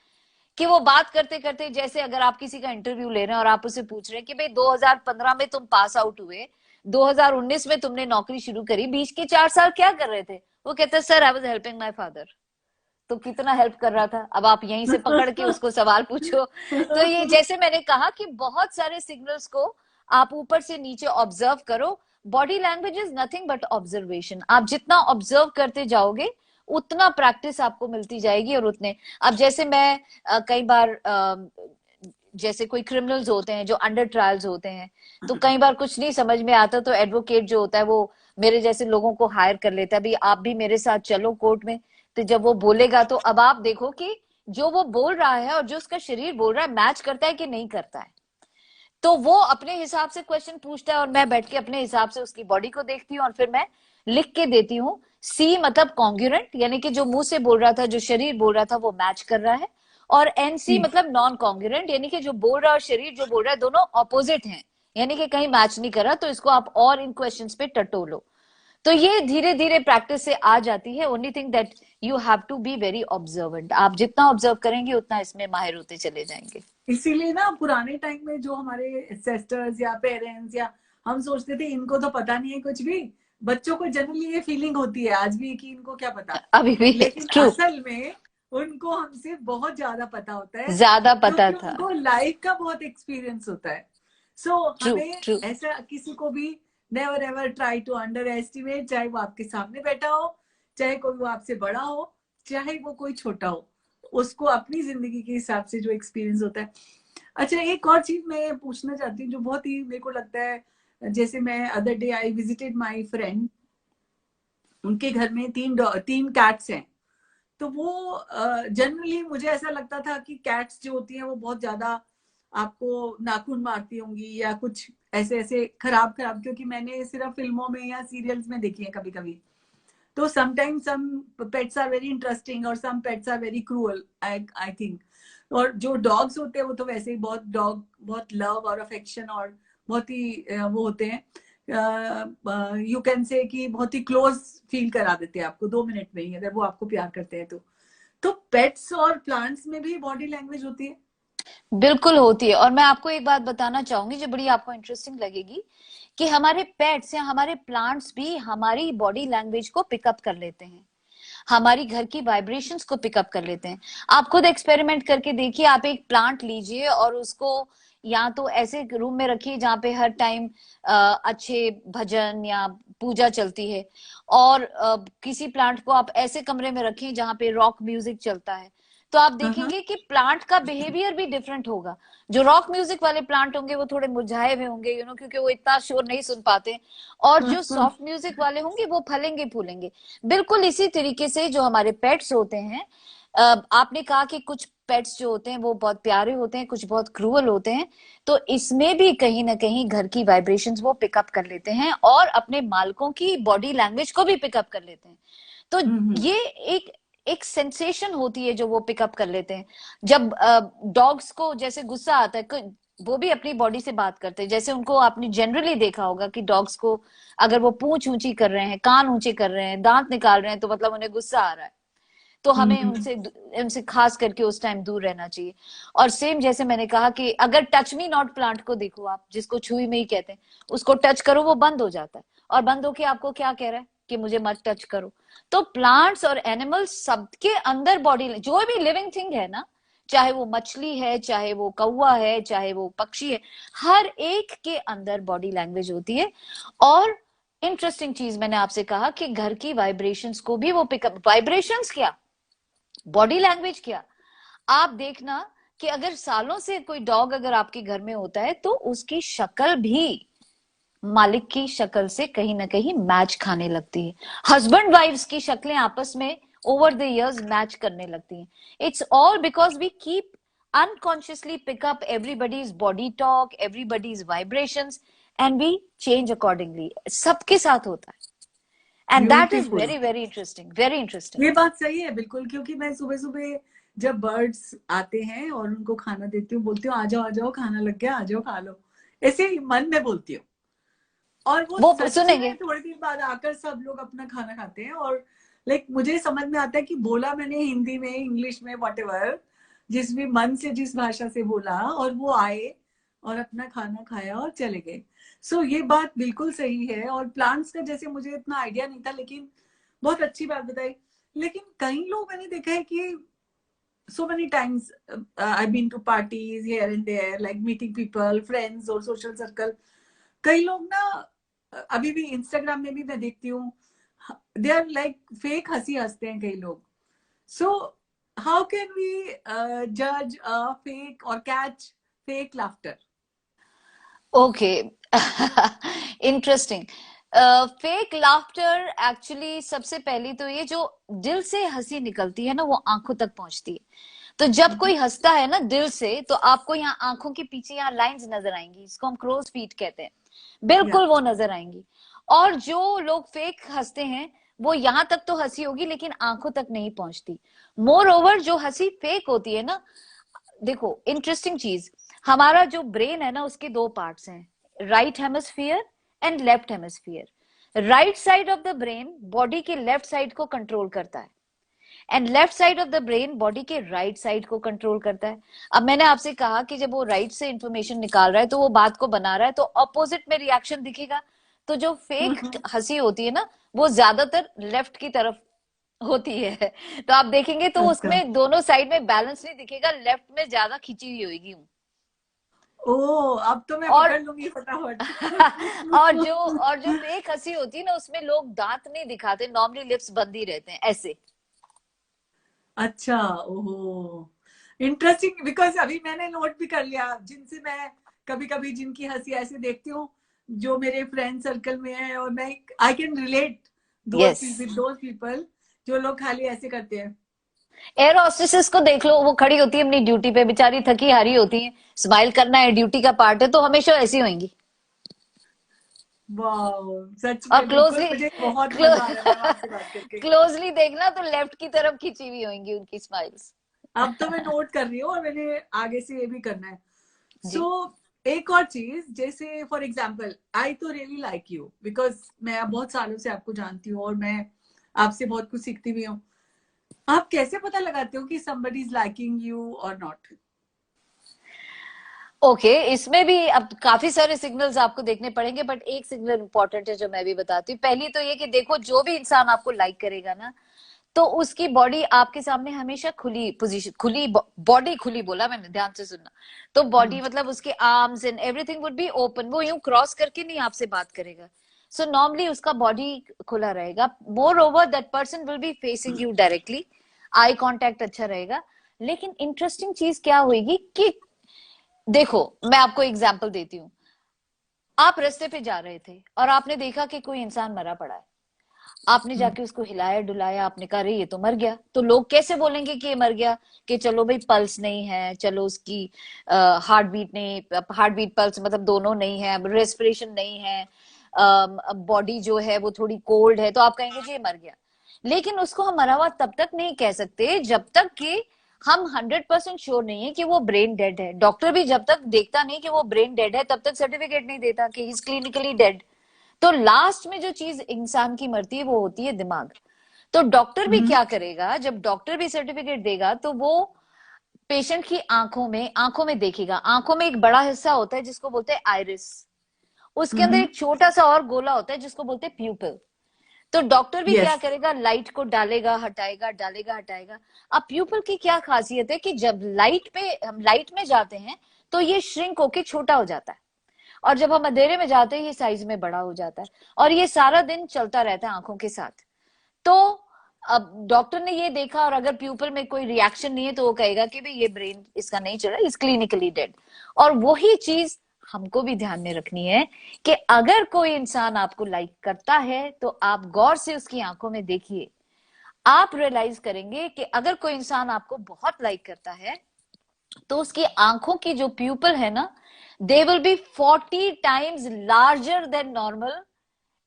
कि वो बात करते करते, जैसे अगर आप किसी का इंटरव्यू ले रहे हैं और आप उसे पूछ रहे हैं कि भाई 2015 में तुम पास आउट हुए, 2019 में तुमने नौकरी शुरू करी, बीच के 4 साल क्या कर रहे थे? वो कहते हैं sir I was helping my father. तो कितना हेल्प कर रहा था? अब आप यहीं से पकड़ के उसको सवाल पूछो। तो ये जैसे मैंने कहा कि बहुत सारे सिग्नल्स को आप ऊपर से नीचे ऑब्जर्व करो। Body language is nothing but observation. आप जितना ऑब्जर्व करते जाओगे उतना प्रैक्टिस आपको मिलती जाएगी, और उतने, अब जैसे मैं कई बार जैसे कोई क्रिमिनल्स होते हैं जो अंडर ट्रायल्स होते हैं, तो कई बार कुछ नहीं समझ में आता, तो एडवोकेट जो होता है वो मेरे जैसे लोगों को हायर कर लेता है, भाई आप भी मेरे साथ चलो कोर्ट में। तो जब वो बोलेगा तो अब आप देखो कि जो वो बोल रहा है और जो उसका शरीर बोल रहा है मैच करता है कि नहीं करता है। तो वो अपने हिसाब से क्वेश्चन पूछता है और मैं बैठ के अपने हिसाब से उसकी बॉडी को देखती हूँ और फिर मैं लिख के देती हूँ। सी मतलब कॉन्ग्रुएंट, यानी कि जो मुंह से बोल रहा था, जो शरीर बोल रहा था वो मैच कर रहा है। और एनसी जी। मतलब नॉन कॉन्ग्रुएंट, यानी कि जो बोल रहा है और शरीर जो बोल रहा है दोनों ऑपोजिट हैं, यानी कि कहीं मैच नहीं कर रहा, तो इसको आप और इन क्वेश्चंस पे टटोलो। तो ये धीरे धीरे प्रैक्टिस से आ जाती है। Only thing that you have to be very observant. आप जितना ऑब्जर्व करेंगे उतना इसमें माहिर होते चले जाएंगे। इसीलिए ना पुराने टाइम में जो हमारे सिस्टर्स या पेरेंट्स या हम सोचते थे इनको तो पता नहीं है कुछ भी। बच्चों को जनरली ये फीलिंग होती है आज भी कि इनको क्या पता। अभी भी लेकिन ट्रू, असल में उनको हमसे बहुत ज्यादा पता होता है, ज्यादा पता क्योंकि था। उनको लाइफ का बहुत एक्सपीरियंस होता है। सो ट्रू हमें ट्रू। ऐसा किसी को भी never ever try to underestimate, चाहे वो आपके सामने बैठा हो, चाहे कोई वो आपसे बड़ा हो, चाहे वो कोई छोटा हो, उसको अपनी जिंदगी के हिसाब से जो एक्सपीरियंस होता है। अच्छा, एक और चीज मैं पूछना चाहती हूँ जो बहुत ही मेरे को लगता है, जैसे मैं other day I visited my friend, उनके घर में तीन कैट्स हैं। तो वो जनरली मुझे ऐसा लगता था कि कैट्स जो होती हैं वो बहुत ज्यादा आपको नाखून मारती होंगी या कुछ ऐसे ऐसे खराब खराब, क्योंकि मैंने सिर्फ फिल्मों में या सीरियल्स में देखी है कभी कभी। तो sometimes some pets are very interesting और some pets are very cruel, I think. और जो डॉग्स होते हैं वो तो वैसे ही बहुत लव और अफेक्शन और बहुत ही वो होते हैं, यू कैन से कि बहुत ही क्लोज फील करा देते हैं आपको 2 मिनट में ही, अगर वो आपको प्यार करते हैं तो पेट्स और प्लांट्स में भी बॉडी लैंग्वेज होती है। बिल्कुल होती है। और मैं आपको एक बात बताना चाहूंगी जो बड़ी आपको इंटरेस्टिंग लगेगी, कि हमारे पेट्स या हमारे प्लांट्स भी हमारी बॉडी लैंग्वेज को पिकअप कर लेते हैं, हमारी घर की वाइब्रेशंस को पिकअप कर लेते हैं। आप खुद एक्सपेरिमेंट करके देखिए। आप एक प्लांट लीजिए और उसको या तो ऐसे रूम में रखिए जहाँ पे हर टाइम अच्छे भजन या पूजा चलती है, और किसी प्लांट को आप ऐसे कमरे में रखें जहाँ पे रॉक म्यूजिक चलता है। तो आप हाँ। देखेंगे कि प्लांट का बिहेवियर भी डिफरेंट होगा। जो रॉक म्यूजिक वाले प्लांट होंगे वो थोड़े मुरझाए हुए होंगे, क्योंकि वो इतना शोर नहीं सुन पाते। और जो हाँ। सॉफ्ट म्यूजिक वाले होंगे वो फलेंगे फूलेंगे। बिल्कुल इसी तरीके से जो हमारे पेट्स होते हैं, आपने कहा कि कुछ पेट्स जो होते हैं वो बहुत प्यारे होते हैं, कुछ बहुत क्रूअल होते हैं। तो इसमें भी कहीं ना कहीं घर की वाइब्रेशंस वो पिकअप कर लेते हैं और अपने मालिकों की बॉडी लैंग्वेज को भी पिकअप कर लेते हैं। तो हम्म। ये एक एक सेंसेशन होती है जो वो पिकअप कर लेते हैं। जब डॉग्स को जैसे गुस्सा आता है, वो भी अपनी बॉडी से बात करते हैं। जैसे उनको आपने जनरली देखा होगा कि डॉग्स को अगर वो पूंछ ऊंची कर रहे हैं, कान ऊंचे कर रहे हैं, दांत निकाल रहे हैं, तो मतलब उन्हें गुस्सा आ रहा है। तो हमें हम्म। उनसे उनसे खास करके उस टाइम दूर रहना चाहिए। और सेम जैसे मैंने कहा कि अगर टच मी नॉट प्लांट को देखो, आप जिसको छुई में ही कहते हैं, उसको टच करो वो बंद हो जाता है, और बंद होके आपको क्या कह रहा है कि मुझे मत टच करो। तो प्लांट्स और एनिमल्स सबके अंदर बॉडी, जो भी लिविंग थिंग है ना, चाहे वो मछली है, चाहे वो कौवा है, चाहे वो पक्षी है, हर एक के अंदर बॉडी लैंग्वेज होती है। और इंटरेस्टिंग चीज मैंने आपसे कहा कि घर की वाइब्रेशंस को भी वो पिकअप, वाइब्रेशंस क्या, बॉडी लैंग्वेज क्या। आप देखना कि अगर सालों से कोई डॉग अगर आपके घर में होता है तो उसकी शक्ल भी मालिक की शक्ल से कहीं ना कहीं मैच खाने लगती है। हस्बैंड वाइफ्स की शक्लें आपस में ओवर द इयर्स मैच करने लगती हैं। It's all because we keep unconsciously pick up everybody's body talk, everybody's vibrations, and we change accordingly. सबके साथ होता है, and that is beautiful. very very interesting, very interesting. ये बात सही है बिल्कुल, क्योंकि मैं सुबह सुबह जब बर्ड्स आते हैं और उनको खाना देती हूँ, बोलती हूँ आ जाओ आ जाओ, खाना लग गया, आ जाओ खा लो, ऐसे ही मन में बोलती हूँ। और वो वो सच्ची सुनेंगे। में थोड़ी देर बाद आकर सब लोग अपना खाना खाते हैं। और लाइक मुझे समझ में आता है कि बोला मैंने हिंदी में, इंग्लिश में, वॉटेवर, जिस भी मन से जिस भाषा से बोला, और वो आए और अपना खाना खाया और चले गए। सो ये बात बिल्कुल सही है। और प्लांट्स का जैसे मुझे इतना आइडिया नहीं था, लेकिन बहुत अच्छी बात बताई। लेकिन कई लोग मैंने देखा है कि so many times I've been to parties here and there, like meeting people, friends और social circle. कई लोग ना अभी भी इंस्टाग्राम में भी मैं देखती हूँ, दे आर लाइक फेक हंसी हंसते हैं कई लोग। सो हाउ कैन वी जज फेक और catch fake laughter? Okay. Interesting. Fake laughter actually सबसे पहली तो ये जो दिल से हंसी निकलती है ना, वो आंखों तक पहुंचती है। तो जब कोई हंसता है ना दिल से, तो आपको यहाँ आंखों के पीछे यहाँ लाइंस नजर आएंगी, इसको हम क्रोज फीट कहते हैं, या बिल्कुल वो नजर आएंगी। और जो लोग फेक हंसते हैं, वो यहाँ तक तो हंसी होगी लेकिन आंखों तक नहीं पहुंचती। मोर ओवर जो हंसी फेक होती है ना, देखो इंटरेस्टिंग चीज, हमारा जो ब्रेन है ना, उसके दो पार्ट्स हैं, right hemisphere and left hemisphere. Right side of the brain body के लेफ्ट साइड को कंट्रोल करता है, and left side of the brain body के राइट साइड को कंट्रोल करता है। अब मैंने आपसे कहा कि जब वो राइट से इंफॉर्मेशन निकाल रहा है तो वो बात को बना रहा है, तो ऑपोजिट में रिएक्शन दिखेगा। तो जो फेक हंसी होती है ना, वो ज्यादातर लेफ्ट की तरफ होती है। तो आप देखेंगे तो अच्छा। उसमें दोनों साइड में बैलेंस नहीं दिखेगा, लेफ्ट में ज्यादा खिंची हुई होगी। ओ, अब तो मैं और पकड़ लूंगी फटाफट। और जो फेक हंसी होती है ना, उसमें लोग दांत नहीं दिखाते, नॉर्मली लिप्स बंद ही रहते हैं ऐसे। अच्छा, ओहो, इंटरेस्टिंग। बिकॉज अभी मैंने नोट भी कर लिया, जिनसे मैं कभी कभी जिनकी हंसी ऐसे देखती हूँ, जो मेरे फ्रेंड सर्कल में है, और मैं I can relate yes. With those people, जो लोग खाली ऐसे करते हैं। एयर हॉस्टेसेस को देख लो, वो खड़ी होती है अपनी ड्यूटी पे, बेचारी थकी हारी होती है, स्माइल करना है ड्यूटी का पार्ट है, तो हमेशा ऐसी होंगी। वाह, सच और में बिल्कुल, क्लोजली मुझे बहुत क्लो, मजा आ रहा है मैम आपसे बात करके। क्लोजली देखना तो लेफ्ट की तरफ खिंची हुई होंगी उनकी स्माइल्स। अब तो मैं नोट कर रही हूँ, और मैंने आगे से ये भी करना है। सो जी। एक और चीज, जैसे फॉर एग्जाम्पल, आई तो रियली लाइक यू, बिकॉज मैं बहुत सालों से आपको जानती हूँ और मैं आपसे बहुत कुछ सीखती भी हूँ। आप कैसे पता लगाते हो कि somebody is liking you or not? Okay, इसमें भी अब काफी सारे सिग्नल्स आपको देखने पड़ेंगे, बट एक सिग्नल इंपॉर्टेंट है जो मैं भी बताती हूँ। पहली तो ये कि देखो, जो भी इंसान आपको लाइक करेगा ना, तो उसकी बॉडी आपके सामने हमेशा खुली पोजीशन, खुली बॉडी, खुली बोला मैंने, ध्यान से सुनना। तो बॉडी मतलब उसके arms and everything would be open, वो यूं क्रॉस करके नहीं आपसे बात करेगा। सो नॉर्मली उसका बॉडी खुला रहेगा। More over that person will be facing you directly, eye contact अच्छा रहेगा। लेकिन इंटरेस्टिंग चीज क्या होगी कि देखो, मैं आपको एग्जांपल देती हूँ। आप रास्ते पे जा रहे थे और आपने देखा कि कोई इंसान मरा पड़ा है, आपने जाके उसको हिलाया डुलाया, आपने कहा अरे ये तो मर गया। तो लोग कैसे बोलेंगे कि ये मर गया? कि चलो भाई पल्स नहीं है, चलो उसकी हार्ट बीट नहीं, हार्ट बीट पल्स मतलब दोनों नहीं है, रेस्पिरेशन नहीं है, बॉडी जो है वो थोड़ी कोल्ड है, तो आप कहेंगे जी ये मर गया। लेकिन उसको हम मरा हुआ तब तक नहीं कह सकते जब तक कि हम 100% श्योर नहीं है कि वो ब्रेन डेड है। डॉक्टर भी जब तक देखता नहीं कि वो ब्रेन डेड है, तब तक सर्टिफिकेट नहीं देता कि इज क्लिनिकली डेड। तो लास्ट में जो चीज इंसान की मरती है वो होती है दिमाग। तो डॉक्टर भी क्या करेगा, जब डॉक्टर भी सर्टिफिकेट देगा तो वो पेशेंट की आंखों में देखेगा। आंखों में एक बड़ा हिस्सा होता है जिसको बोलते हैं आइरिस, उसके अंदर एक छोटा सा और गोला होता है जिसको बोलते हैं प्यूपिल। तो डॉक्टर भी क्या यस। करेगा, लाइट को डालेगा हटाएगा, डालेगा हटाएगा। अब प्यूपिल की क्या खासियत है कि जब हम लाइट में जाते हैं तो ये श्रिंक होके छोटा हो जाता है, और जब हम अंधेरे में जाते हैं ये साइज में बड़ा हो जाता है, और ये सारा दिन चलता रहता है आंखों के साथ। तो अब डॉक्टर ने ये देखा, और अगर प्यूपल में कोई रिएक्शन नहीं है तो वो कहेगा कि भाई ये ब्रेन इसका नहीं चल रहा, इज क्लिनिकली डेड। और वही चीज हमको भी ध्यान में रखनी है कि अगर कोई इंसान आपको लाइक करता है तो आप गौर से उसकी आंखों में देखिए। आप रियलाइज करेंगे कि अगर कोई इंसान आपको बहुत लाइक करता है तो उसकी आंखों की जो प्यूपल है ना, they will be 40 times larger than normal,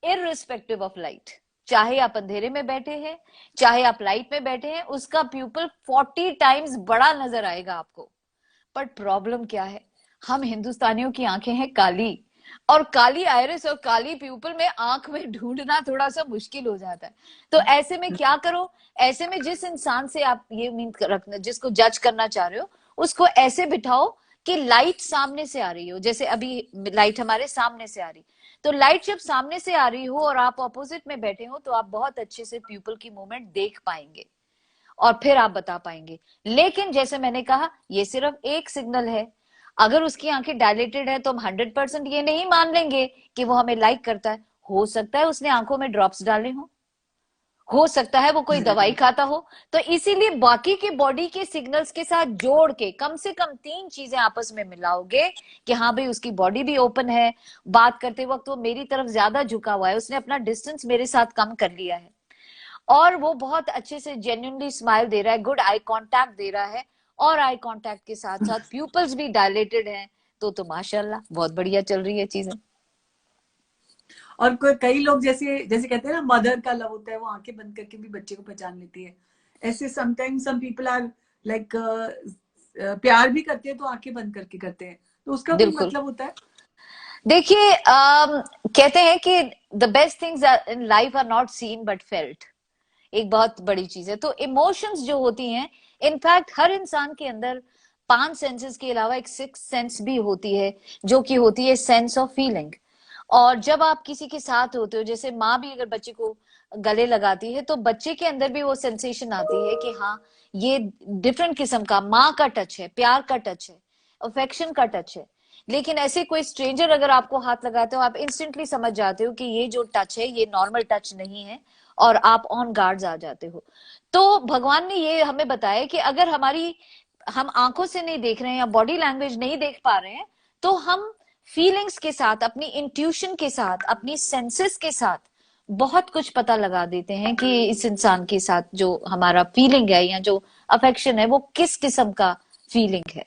irrespective of light. चाहे आप अंधेरे में बैठे हैं, चाहे आप लाइट में बैठे हैं, उसका प्यूपल 40 टाइम्स बड़ा नजर आएगा आपको। पर प्रॉब्लम क्या है, हम हिंदुस्तानियों की आंखें हैं काली, और काली आयरिस और काली प्यूपल में आंख में ढूंढना थोड़ा सा मुश्किल हो जाता है। तो ऐसे में क्या करो, ऐसे में जिस इंसान से आप ये उम्मीद रखना, जिसको जज करना चाह रहे हो, उसको ऐसे बिठाओ कि लाइट सामने से आ रही हो। जैसे अभी लाइट हमारे सामने से आ रही, तो लाइट जब सामने से आ रही हो और आप ऑपोजिट में बैठे हो, तो आप बहुत अच्छे से प्यूपल की मूवमेंट देख पाएंगे और फिर आप बता पाएंगे। लेकिन जैसे मैंने कहा, ये सिर्फ एक सिग्नल है। अगर उसकी आंखें डायलेटेड है तो हम 100% ये नहीं मान लेंगे कि वो हमें लाइक करता है। हो सकता है उसने आंखों में ड्रॉप्स डाले हो सकता है वो कोई दवाई खाता हो। तो इसीलिए बाकी के बॉडी के सिग्नल्स के साथ जोड़ के कम से कम 3 चीजें आपस में मिलाओगे कि हाँ भाई उसकी बॉडी भी ओपन है, बात करते वक्त वो मेरी तरफ ज्यादा झुका हुआ है, उसने अपना डिस्टेंस मेरे साथ कम कर लिया है, और वो बहुत अच्छे से जेन्युइनली स्माइल दे रहा है, गुड आई कांटेक्ट दे रहा है, और आई कांटेक्ट के साथ साथ प्यूपल्स भी डायलेटेड हैं, तो माशाल्लाह बहुत बढ़िया चल रही है चीजें। और कई लोग जैसे जैसे कहते हैं ना, मदर का लव होता है, वो आंखें बंद करके भी बच्चे को पहचान लेती है। ऐसे sometimes some people are like प्यार भी करते हैं तो आंखें बंद करके करते हैं, तो उसका कोई बिल्कुल। मतलब होता है? देखिए, कहते हैं कि the best things in life are not seen but felt, एक बहुत बड़ी चीज है। तो इमोशंस जो होती हैं, इनफैक्ट हर इंसान के अंदर 5 सेंसेस के अलावा एक 6 सेंस भी होती है, जो कि होती है सेंस ऑफ फीलिंग। और जब आप किसी के साथ होते हो, जैसे माँ भी अगर बच्चे को गले लगाती है, तो बच्चे के अंदर भी वो सेंसेशन आती है कि हाँ, ये डिफरेंट किस्म का माँ का टच है, प्यार का टच है, अफेक्शन का टच है। लेकिन ऐसे कोई स्ट्रेंजर अगर आपको हाथ लगाते हो, आप इंस्टेंटली समझ जाते हो कि ये जो टच है ये नॉर्मल टच नहीं है, और आप ऑन गार्ड्स आ जाते हो। तो भगवान ने ये हमें बताया कि अगर हम आंखों से नहीं देख रहे हैं या बॉडी लैंग्वेज नहीं देख पा रहे हैं, तो हम फीलिंग्स के साथ, अपनी इंट्यूशन के साथ, अपनी सेंसेस के साथ बहुत कुछ पता लगा देते हैं कि इस इंसान के साथ जो हमारा फीलिंग है या जो अफेक्शन है वो किस किस्म का फीलिंग है।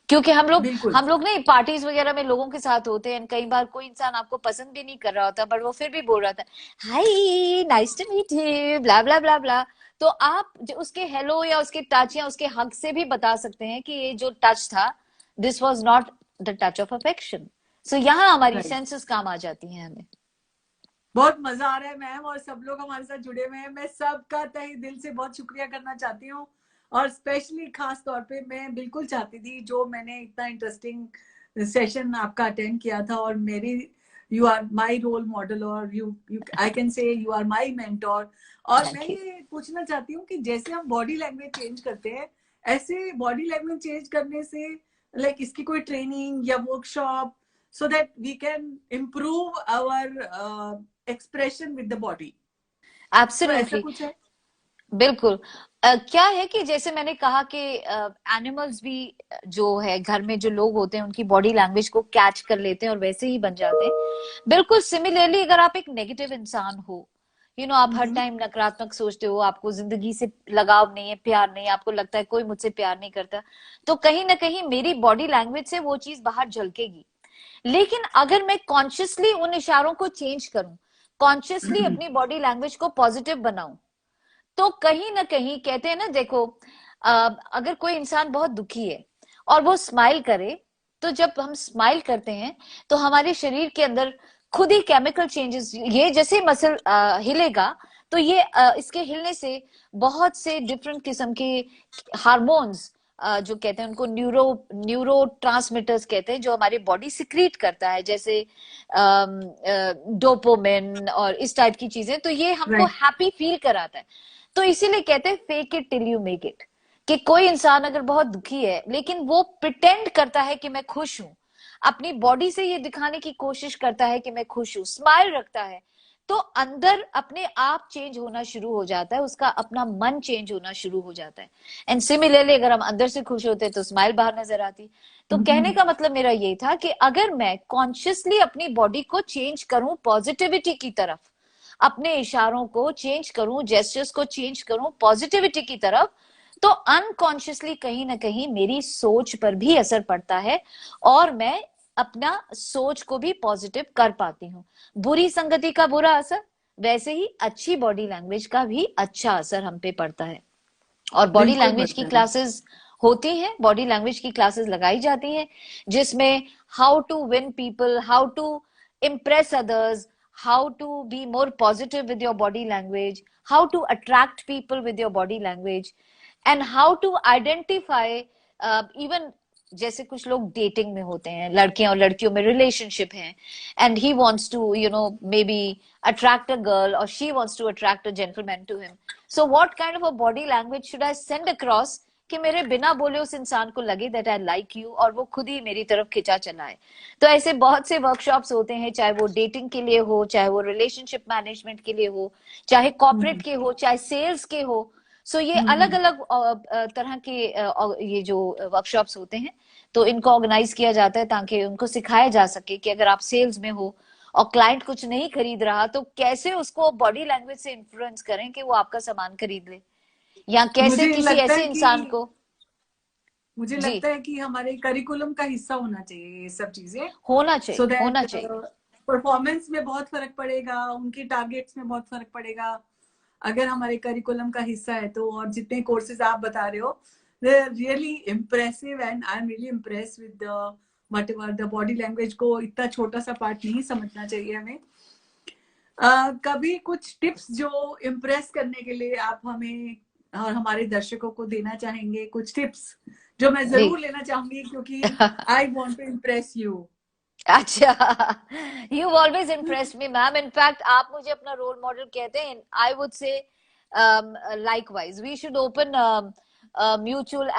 क्योंकि बिल्कुल। हम लोग नहीं पार्टीज वगैरह में लोगों के साथ होते हैं, कई बार कोई इंसान आपको पसंद भी नहीं कर रहा होता, बट वो फिर भी बोल रहा था hi nice to meet you blah blah blah blah. तो आप जो उसके हेलो या उसके टच या उसके हग से भी बता सकते हैं कि ये जो टच था, this was not the touch of affection. So यहाँ हमारी Right. सेंसेस काम आ जाती हैं हमें। बहुत मजा आ रहा है मैम, और सब लोग हमारे साथ जुड़े हुए हैं। मैं सबका तहे दिल से बहुत शुक्रिया करना चाहती हूँ, और स्पेशली खास तौर पे मैं बिल्कुल चाहती थी, जो मैंने इतना इंटरेस्टिंग सेशन आपका अटेंड किया था, और मेरी you are my role model, और you I can say you are my mentor. और मैं थैंक यू। ये पूछना चाहती हूँ कि जैसे हम बॉडी लैंग्वेज चेंज करते हैं, ऐसे बॉडी लैंग्वेज चेंज करने से लाइक इसकी कोई ट्रेनिंग या workshop, so that we can improve our expression with the body, तो ऐसा एब्सोल्युटली, कुछ है? बिल्कुल। क्या है कि जैसे मैंने कहा कि एनिमल्स भी जो है घर में जो लोग होते हैं उनकी बॉडी लैंग्वेज को कैच कर लेते हैं और वैसे ही बन जाते हैं। बिल्कुल सिमिलरली, अगर आप एक नेगेटिव इंसान हो, आप हर टाइम नकारात्मक सोचते हो, आपको जिंदगी से लगाव नहीं है, प्यार नहीं है, आपको लगता है कोई मुझसे प्यार नहीं करता, तो कहीं ना कहीं मेरी बॉडी लैंग्वेज से वो चीज बाहर झलकेगी। लेकिन अगर मैं कॉन्शियसली उन इशारों को चेंज करूं, कॉन्शियसली अपनी बॉडी लैंग्वेज को पॉजिटिव बनाऊं, तो कहीं ना कहीं कहते हैं ना, देखो, अगर कोई इंसान बहुत दुखी है और वो स्माइल करे, तो जब हम स्माइल करते हैं तो हमारे शरीर के अंदर खुद ही केमिकल चेंजेस, ये जैसे मसल हिलेगा, तो ये इसके हिलने से बहुत से डिफरेंट किस्म के हार्मोन्स, जो कहते हैं उनको न्यूरो ट्रांसमीटर्स कहते हैं, जो हमारी बॉडी सिक्रीट करता है, जैसे डोपामिन और इस टाइप की चीजें, तो ये हमको राइट। हैप्पी फील कराता है। तो इसीलिए कहते हैं fake it till you make it, कि कोई इंसान अगर बहुत दुखी है लेकिन वो प्रिटेंड करता है कि मैं खुश हूं, अपनी बॉडी से ये दिखाने की कोशिश करता है कि मैं खुश हूं, स्माइल रखता है, तो अंदर अपने आप चेंज होना शुरू हो जाता है, उसका अपना मन चेंज होना शुरू हो जाता है। एंड सिमिलरली, अगर हम अंदर से खुश होते हैं तो स्माइल बाहर नजर आती। तो कहने का मतलब मेरा ये था कि अगर मैं कॉन्शियसली अपनी बॉडी को चेंज करूं पॉजिटिविटी की तरफ, अपने इशारों को चेंज करूं, जेस्चर्स को चेंज करूं पॉजिटिविटी की तरफ, तो अनकॉन्शियसली कहीं ना कहीं मेरी सोच पर भी असर पड़ता है, और मैं अपना सोच को भी पॉजिटिव कर पाती हूँ। बुरी संगति का बुरा असर, वैसे ही अच्छी बॉडी लैंग्वेज का भी अच्छा असर हम पे पड़ता है। और बॉडी बिल्कुल लैंग्वेज की पड़ता है। क्लासेस होती हैं, बॉडी लैंग्वेज की क्लासेस लगाई जाती हैं, जिसमें how to win people, how to impress others, how to be more positive with your body language, how to attract people with your body language, and how to identify even जैसे कुछ लोग dating में होते हैं, लड़के और लड़कियों में रिलेशनशिप है, and he wants to maybe attract a girl और she wants to attract a gentleman to him. So what kind of a body language should I send across कि मेरे बिना बोले उस इंसान को लगे दैट आई लाइक यू और वो खुद ही मेरी तरफ खिंचा चला है। तो ऐसे बहुत से वर्कशॉप्स होते हैं, चाहे वो डेटिंग के लिए हो, चाहे वो रिलेशनशिप मैनेजमेंट के लिए हो, चाहे कॉर्पोरेट के हो, चाहे सेल्स के हो। सो ये अलग अलग तरह के ये जो वर्कशॉप्स होते हैं, तो इनको ऑर्गेनाइज किया जाता है ताकि उनको सिखाया जा सके कि अगर आप सेल्स में हो और क्लाइंट कुछ नहीं खरीद रहा तो कैसे उसको बॉडी लैंग्वेज से इन्फ्लुएंस करें कि वो आपका सामान खरीद ले, या कैसे मुझे किसी लगता ऐसे है इंसान कि को। मुझे जी, लगता है कि हमारे करिकुलम का हिस्सा होना चाहिए ये सब चीजें, होना सो चाहिए, होना दैट चाहिए। परफॉर्मेंस में बहुत फर्क पड़ेगा, उनके टारगेट्स में बहुत फर्क पड़ेगा अगर हमारे करिकुलम का हिस्सा है तो। और जितने कोर्सेज आप बता रहे हो, they are really impressive and I am really impress with the whatever the body language को इतना छोटा सा पार्ट नहीं समझना चाहिए हमें। कभी कुछ टिप्स जो इम्प्रेस करने के लिए आप हमें और हमारे दर्शकों को देना चाहेंगे, कुछ टिप्स जो मैं जी। जरूर लेना चाहूंगी क्योंकि I want to impress you. अच्छा, you always impress me ma'am, in fact आप मुझे अपना रोल मॉडल कहते हैं। I would say likewise we should open mutual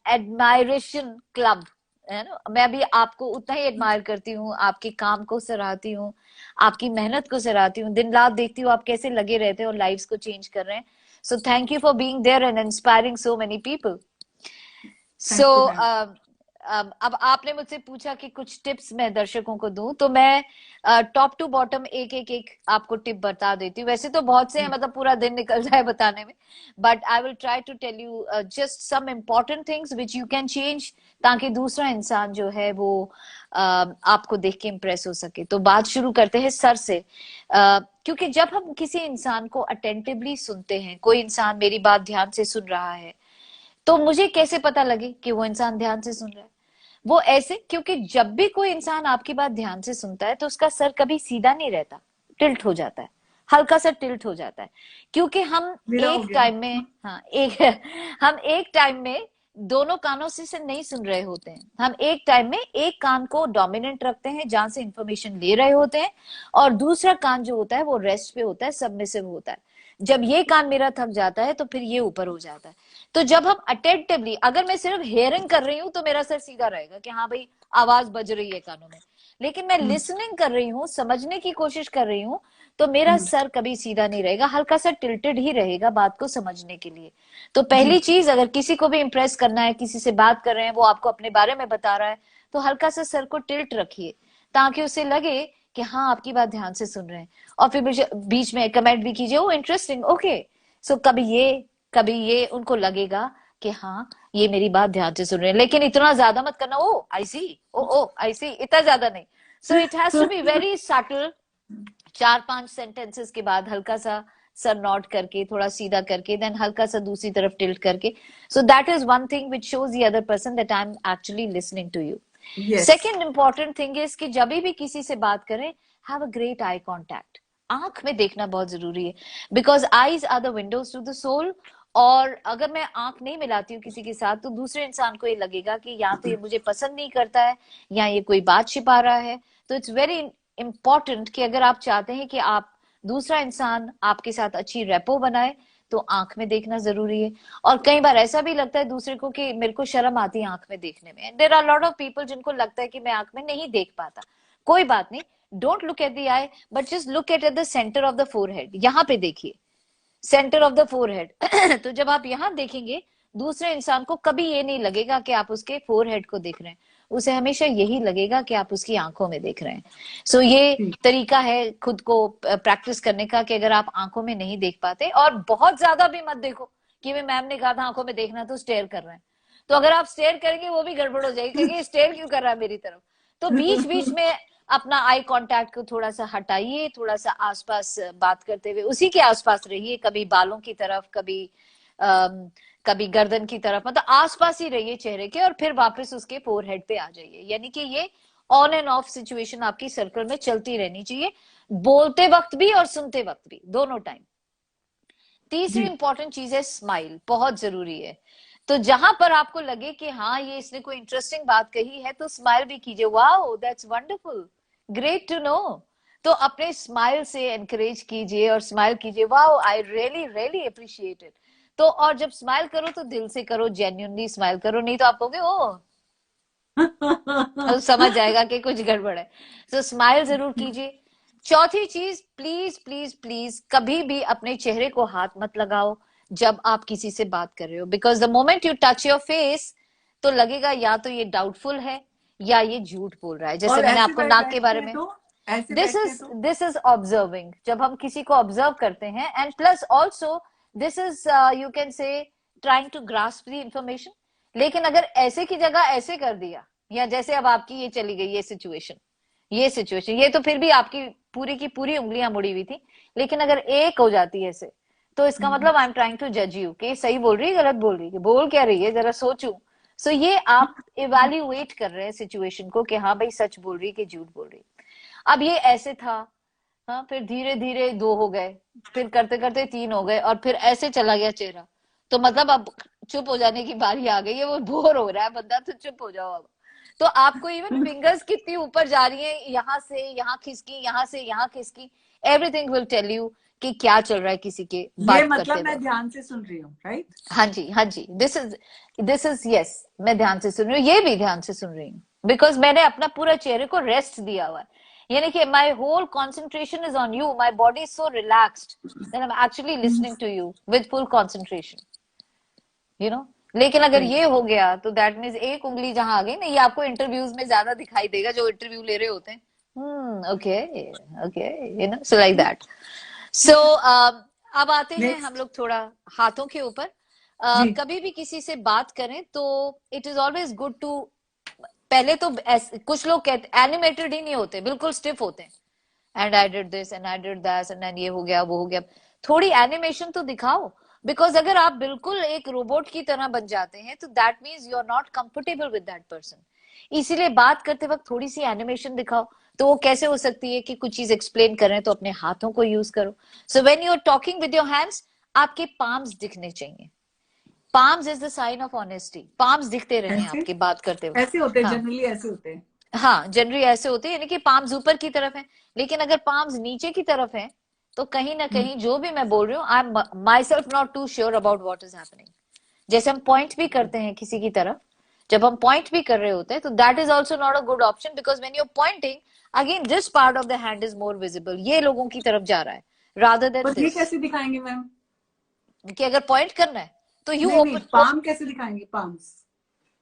admiration club, है ना। मैं भी आपको उतना ही एडमायर करती हूँ, आपके काम को सराहती हूँ, आपकी मेहनत को सराहती हूँ, दिन रात देखती हूँ आप कैसे लगे रहते हैं और लाइव्स को चेंज कर रहे हैं। So thank you for being there and inspiring so many people. So thank you ma'am. अब आपने मुझसे पूछा कि कुछ टिप्स मैं दर्शकों को दूं, तो मैं टॉप टू बॉटम एक आपको टिप बता देती हूँ। वैसे तो बहुत से हैं, मतलब पूरा दिन निकल जाए बताने में, but I will try to tell you just some important things which you can change, ताकि दूसरा इंसान जो है वो आपको देख के इम्प्रेस हो सके। तो बात शुरू करते हैं सर से, क्योंकि जब हम किसी इंसान को अटेंटिवली सुनते हैं, कोई इंसान मेरी बात ध्यान से सुन रहा है, तो मुझे कैसे पता लगे कि वो इंसान ध्यान से सुन रहा है? वो ऐसे, क्योंकि जब भी कोई इंसान आपकी बात ध्यान से सुनता है तो उसका सर कभी सीधा नहीं रहता, टिल्ट हो जाता है, हल्का सा टिल्ट हो जाता है, क्योंकि हम मेरा हो एक गया। टाइम में, हाँ एक हम एक टाइम में दोनों कानों से नहीं सुन रहे होते हैं। हम एक टाइम में एक कान को डोमिनेंट रखते हैं जहां से इंफॉर्मेशन ले रहे होते हैं, और दूसरा कान जो होता है वो रेस्ट पे होता है, सबमिसिव होता है। जब ये कान मेरा थक जाता है तो फिर ये ऊपर हो जाता है। तो जब हम अटेंटिवली, अगर मैं सिर्फ हेयरिंग कर रही हूँ तो मेरा सर सीधा रहेगा कि हाँ भाई आवाज बज रही है कानों में, लेकिन मैं लिसनिंग कर रही हूँ, समझने की कोशिश कर रही हूँ, तो मेरा सर कभी सीधा नहीं रहेगा, हल्का सा टिल्टेड ही रहेगा बात को समझने के लिए। तो जी पहली चीज, अगर किसी को भी इंप्रेस करना है, किसी से बात कर रहे हैं, वो आपको अपने बारे में बता रहा है, तो हल्का सा सर को टिल्ट रखिए ताकि उसे लगे कि हाँ आपकी बात ध्यान से सुन रहे हैं। और फिर बीच में कमेंट भी कीजिए, ओ इंटरेस्टिंग, ओके। सो कभी ये उनको लगेगा कि हाँ ये मेरी बात ध्यान से सुन रहे हैं, लेकिन इतना ज्यादा मत करना, ओ आई सी, ओ आई सी, इतना ज्यादा नहीं। So it has to be very subtle. 4-5 sentences के बाद हल्का सा सर नॉड करके, थोड़ा सीधा करके, देन हल्का सा दूसरी तरफ टिल्ट करके। So that is one thing which shows the other person that I am actually listening to you. Yes. Second important thing is कि जब भी किसी से बात करें, have a great eye contact. आंख में देखना बहुत जरूरी है, because eyes are the windows to the soul. और अगर मैं आंख नहीं मिलाती हूँ किसी के साथ, तो दूसरे इंसान को ये लगेगा कि या तो ये मुझे पसंद नहीं करता है, या ये कोई बात छिपा रहा है। तो इट्स वेरी इंपॉर्टेंट कि अगर आप चाहते हैं कि आप दूसरा इंसान आपके साथ अच्छी रेपो बनाए, तो आंख में देखना जरूरी है। और कई बार ऐसा भी लगता है दूसरे को कि मेरे को शर्म आती है आंख में देखने में। There are lot of people जिनको लगता है कि मैं आंख में नहीं देख पाता। कोई बात नहीं, don't look at the I, but just look at the centre of the forehead. यहाँ पे देखिए, सेंटर ऑफ द फोरहेड। तो जब आप यहाँ देखेंगे, दूसरे इंसान को कभी ये नहीं लगेगा कि आप उसके फोरहेड को देख रहे हैं, उसे हमेशा यही लगेगा कि आप उसकी आंखों में देख रहे हैं। सो ये तरीका है खुद को प्रैक्टिस करने का, कि अगर आप आंखों में नहीं देख पाते, और बहुत ज्यादा भी मत देखो कि मैम ने कहा था आंखों में देखना, तो स्टेयर कर रहे हैं। तो अगर आप स्टेयर करेंगे वो भी गड़बड़ हो जाएगी, क्योंकि स्टेयर क्यों कर रहा है मेरी तरफ। तो बीच बीच में अपना आई कांटेक्ट को थोड़ा सा हटाइए, थोड़ा सा आसपास बात करते हुए उसी के आसपास रहिए, कभी बालों की तरफ, कभी गर्दन की तरफ, मतलब आसपास ही रहिए चेहरे के, और फिर वापस उसके फोरहेड पे आ जाइए। यानी कि ये ऑन एंड ऑफ सिचुएशन आपकी सर्कल में चलती रहनी चाहिए, बोलते वक्त भी और सुनते वक्त भी, दोनों टाइम। तीसरी जी इंपॉर्टेंट चीज है स्माइल, बहुत जरूरी है। तो जहां पर आपको लगे कि हाँ ये इसने कोई इंटरेस्टिंग बात कही है, तो स्माइल भी कीजिए, wow that's wonderful, great to know. तो अपने स्माइल से एनकरेज कीजिए और स्माइल कीजिए, wow I really really appreciate it. तो और जब स्माइल करो तो दिल से करो, जेन्युइनली स्माइल करो, नहीं तो आप कहोगे ओ, समझ जाएगा कि कुछ गड़बड़ है। तो स्माइल जरूर कीजिए। चौथी चीज, प्लीज प्लीज प्लीज कभी भी अपने चेहरे को हाथ मत लगाओ जब आप किसी से बात कर रहे हो, because the moment you touch your face तो लगेगा या तो ये डाउटफुल है या ये झूठ बोल रहा है। जैसे और मैंने ऐसे आपको नाक के बैठते बारे हैं में, तो, ऐसे दिस बैठते हैं इज तो दिस इज ऑब्जर्विंग, जब हम किसी को ऑब्जर्व करते हैं, and plus also this is you can say trying to grasp the information. लेकिन अगर ऐसे की जगह ऐसे कर दिया, या जैसे अब आपकी ये चली गई ये सिचुएशन, ये तो फिर भी आपकी पूरी की पूरी उंगलियां मुड़ी हुई थी, लेकिन अगर एक हो जाती है ऐसे, तो इसका मतलब आई एम ट्राइंग टू जज यू कि सही बोल रही है गलत बोल रही है, बोल क्या रही है जरा सोचूं। सो ये आप इवेल्युएट कर रहे हैं सिचुएशन को कि हाँ भाई सच बोल रही है कि झूठ बोल रही है। अब ये ऐसे था, हाँ, फिर धीरे धीरे दो हो गए, फिर करते करते तीन हो गए, और फिर ऐसे चला गया चेहरा, तो मतलब अब चुप हो जाने की बारी आ गई है, वो बोर हो रहा है बंदा, तो चुप हो जाओ अब। तो आपको इवन फिंगर्स कितनी ऊपर जा रही है, यहाँ से यहाँ खिसकी, यहाँ से यहाँ खिसकी, एवरीथिंग विल टेल यू कि क्या चल रहा है किसी के ये बात करते मतलब मैं वक्त। ध्यान से सुन रही हूँ, राइट? हाँ जी, हाँ जी, दिस इज यस, मैं ध्यान से सुन रही हूँ, ये भी ध्यान से सुन रही हूँ, बिकॉज मैंने अपना पूरा चेहरे को रेस्ट दिया हुआ है। यानी कि my whole concentration is on you, my body is so relaxed that I am actually listening to you with full concentration, you know. लेकिन अगर राइट। ये हो गया तो दैट मीन्स एक उंगली जहां आ गई ना, ये आपको इंटरव्यूज में ज्यादा दिखाई देगा, जो इंटरव्यू ले रहे होते हैं, okay okay, you know, so like that. So अब आते हैं हम नेक्स्ट। लोग थोड़ा हाथों के ऊपर। जी कभी भी किसी से बात करें तो it is always good to, पहले तो कुछ लोग कहते एनिमेटेड ही नहीं होते, बिल्कुल स्टिफ होते हैं, and I did this and I did that and then ये हो गया वो हो गया। थोड़ी एनिमेशन तो दिखाओ, बिकॉज अगर आप बिल्कुल एक रोबोट की तरह बन जाते हैं तो that means you are not comfortable with that person. इसीलिए बात करते वक्त थोड़ी सी एनिमेशन दिखाओ। तो वो कैसे हो सकती है कि कुछ चीज एक्सप्लेन करें तो अपने हाथों को यूज करो। So when you are talking with your hands, आपके पाम्स दिखने चाहिए। Palms is the sign of honesty, palms दिखते रहे ऐसे आपकी बात करते वक्त। ऐसे होते हैं, हाँ, जनरली ऐसे होते हैं। हाँ, जनरली ऐसे होते हैं, यानी कि पाम्स ऊपर की तरफ है। लेकिन अगर पाम्स नीचे की तरफ है तो कहीं ना कहीं जो भी मैं बोल रही हूँ, I am myself not too sure about what is happening. जैसे हम पॉइंट भी करते हैं किसी की तरफ, जब हम पॉइंट भी कर रहे होते हैं तो that is also not a good option, because when you're pointing again this part of the hand is more visible, ये लोगों की तरफ जा रहा है रादर देन पर ये दिस। कैसे दिखाएंगे मैम? कि अगर पॉइंट करना है तो यू नहीं नहीं, ओपन पाम कैसे दिखाएंगे, पाम्स?